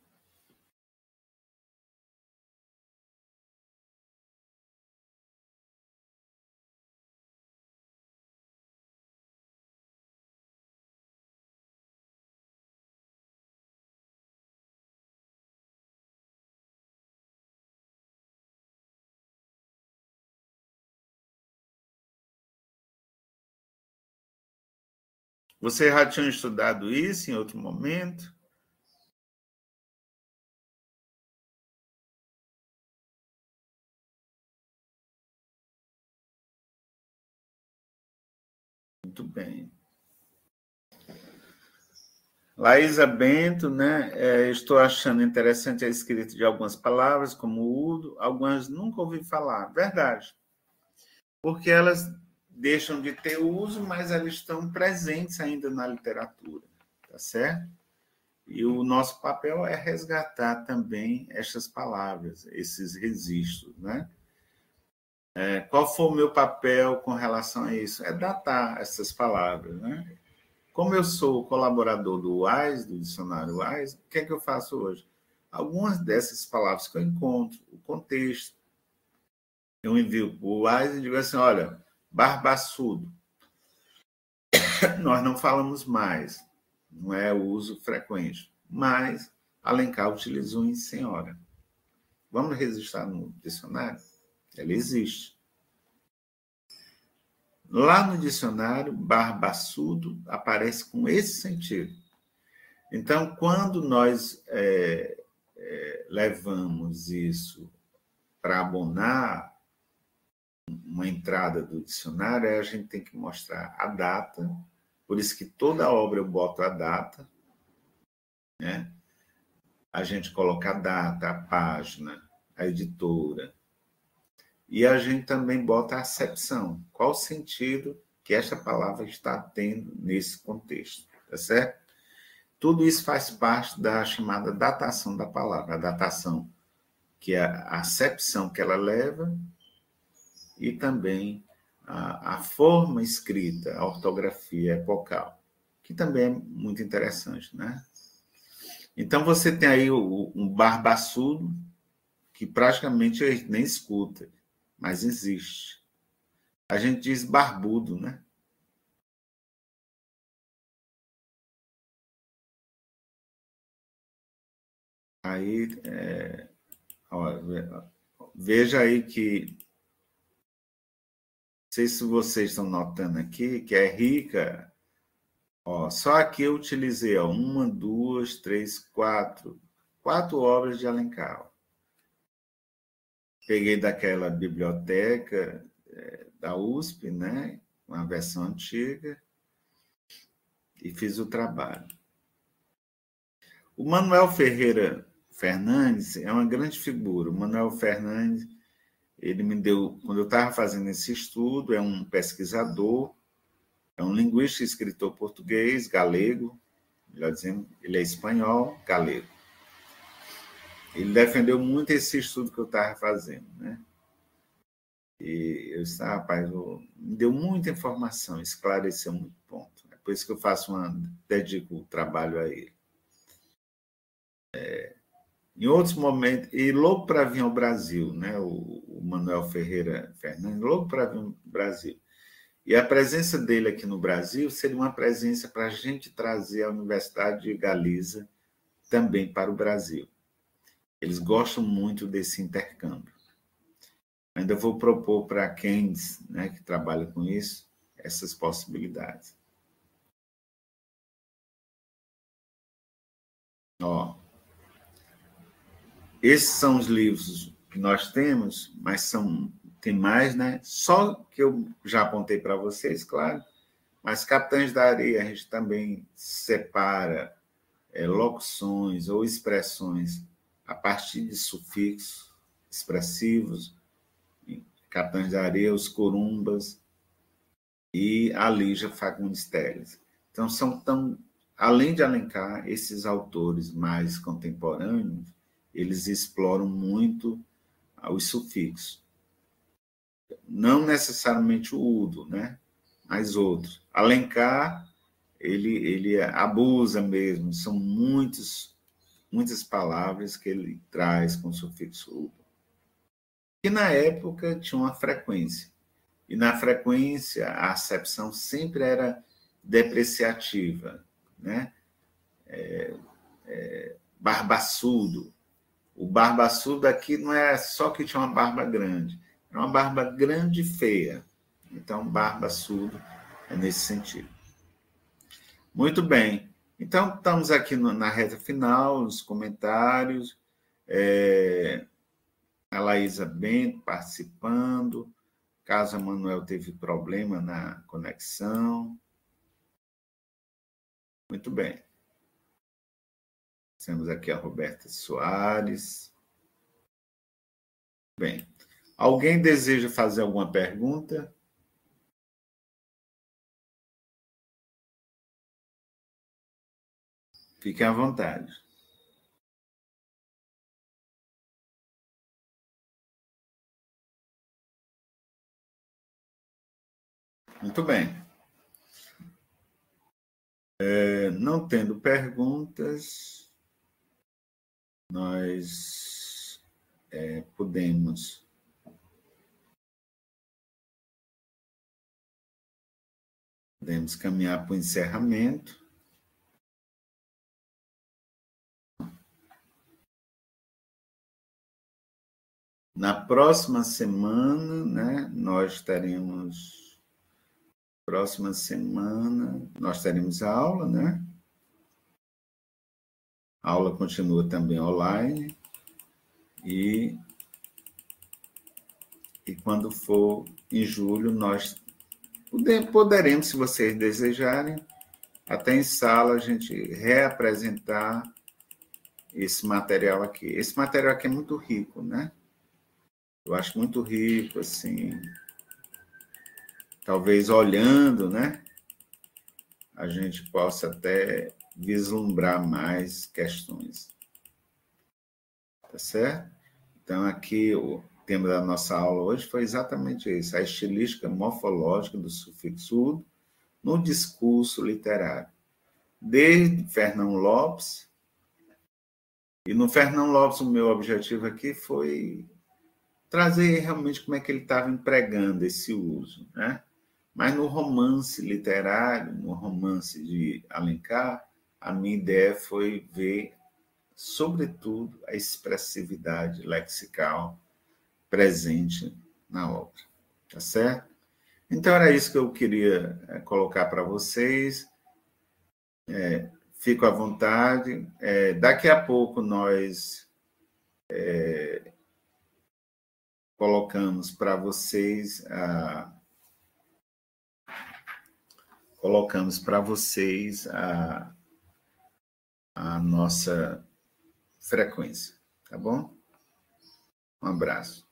Você já tinha estudado isso em outro momento? Muito bem. Laísa Bento, né? Estou achando interessante a escrita de algumas palavras, como Udo, algumas nunca ouvi falar. Verdade. Porque elas deixam de ter uso, mas elas estão presentes ainda na literatura, tá certo? E o nosso papel é resgatar também essas palavras, esses registros, né? Qual foi o meu papel com relação a isso? É datar essas palavras, né? Como eu sou colaborador do WISE, do dicionário WISE, o que é que eu faço hoje? Algumas dessas palavras que eu encontro, o contexto, eu envio para o WISE e digo assim, olha, barbaçudo, nós não falamos mais, não é o uso frequente, mas Alencar utilizou em senhora. Vamos registrar no dicionário? Ela existe. Lá no dicionário, barbaçudo aparece com esse sentido. Então, quando nós levamos isso para abonar uma entrada do dicionário, a gente tem que mostrar a data, por isso que toda obra eu boto a data, né? A gente coloca a data, a página, a editora, e a gente também bota a acepção, qual o sentido que esta palavra está tendo nesse contexto, tá certo? Tudo isso faz parte da chamada datação da palavra, a datação, que é a acepção que ela leva e também a forma escrita, a ortografia epocal, que também é muito interessante, né? Então, você tem aí um barbaçudo, que praticamente a gente nem escuta, mas existe. A gente diz barbudo, né? Aí, ó, veja aí que, não sei se vocês estão notando aqui, que é rica. Ó, só aqui eu utilizei ó, uma, duas, três, quatro obras de Alencar. Peguei daquela biblioteca da USP, né? Uma versão antiga, e fiz o trabalho. O Manuel Ferreira Fernandes é uma grande figura. O Manuel Fernandes, ele me deu, quando eu estava fazendo esse estudo, é um pesquisador, é um linguista e escritor português, galego, melhor dizendo, ele é espanhol, galego. Ele defendeu muito esse estudo que eu estava fazendo, né? E eu disse, rapaz, me deu muita informação, esclareceu muito ponto. É por isso que eu dedico o trabalho a ele. Em outros momentos, e louco para vir ao Brasil, né? O Manuel Ferreira Fernandes, louco para vir ao Brasil. E a presença dele aqui no Brasil seria uma presença para a gente trazer a Universidade de Galiza também para o Brasil. Eles gostam muito desse intercâmbio. Ainda vou propor para quem, né, que trabalha com isso, essas possibilidades. Ó, esses são os livros que nós temos, mas tem mais, né? Só que eu já apontei para vocês, claro, mas Capitães da Areia a gente também separa locuções ou expressões a partir de sufixos expressivos, Capitães da Areia, os Corumbas e a Lígia Fagundes Telles. Então, além de Alencar, esses autores mais contemporâneos, eles exploram muito os sufixos. Não necessariamente o udo, né? Mas outros. Alencar, ele abusa mesmo, são muitas palavras que ele traz com sufixo udo. E na época tinha uma frequência. E na frequência a acepção sempre era depreciativa, né? Barbaçudo. O barbaçudo aqui não é só que tinha uma barba grande, era uma barba grande e feia. Então, barbaçudo é nesse sentido. Muito bem. Então, estamos aqui na reta final, nos comentários. A Laísa Bento participando. Caso a Manuel teve problema na conexão. Muito bem. Temos aqui a Roberta Soares. Bem, alguém deseja fazer alguma pergunta? Fiquem à vontade. Muito bem. Não tendo perguntas, nós podemos caminhar para o encerramento. Na próxima semana, né, nós teremos a aula, né? A aula continua também online e quando for em julho, nós poderemos, se vocês desejarem, até em sala a gente reapresentar esse material aqui. Esse material aqui é muito rico, né? Eu acho muito rico, assim, talvez olhando, né? A gente possa até vislumbrar mais questões. Tá certo? Então, aqui, o tema da nossa aula hoje foi exatamente isso, a estilística morfológica do sufixo udo no discurso literário. Desde Fernão Lopes, e no Fernão Lopes o meu objetivo aqui foi trazer realmente como é que ele estava empregando esse uso, né? Mas no romance literário, no romance de Alencar, a minha ideia foi ver, sobretudo, a expressividade lexical presente na obra. Tá certo? Então, era isso que eu queria colocar para vocês. Fico à vontade. Daqui a pouco nós colocamos para vocês a nossa frequência, tá bom? Um abraço.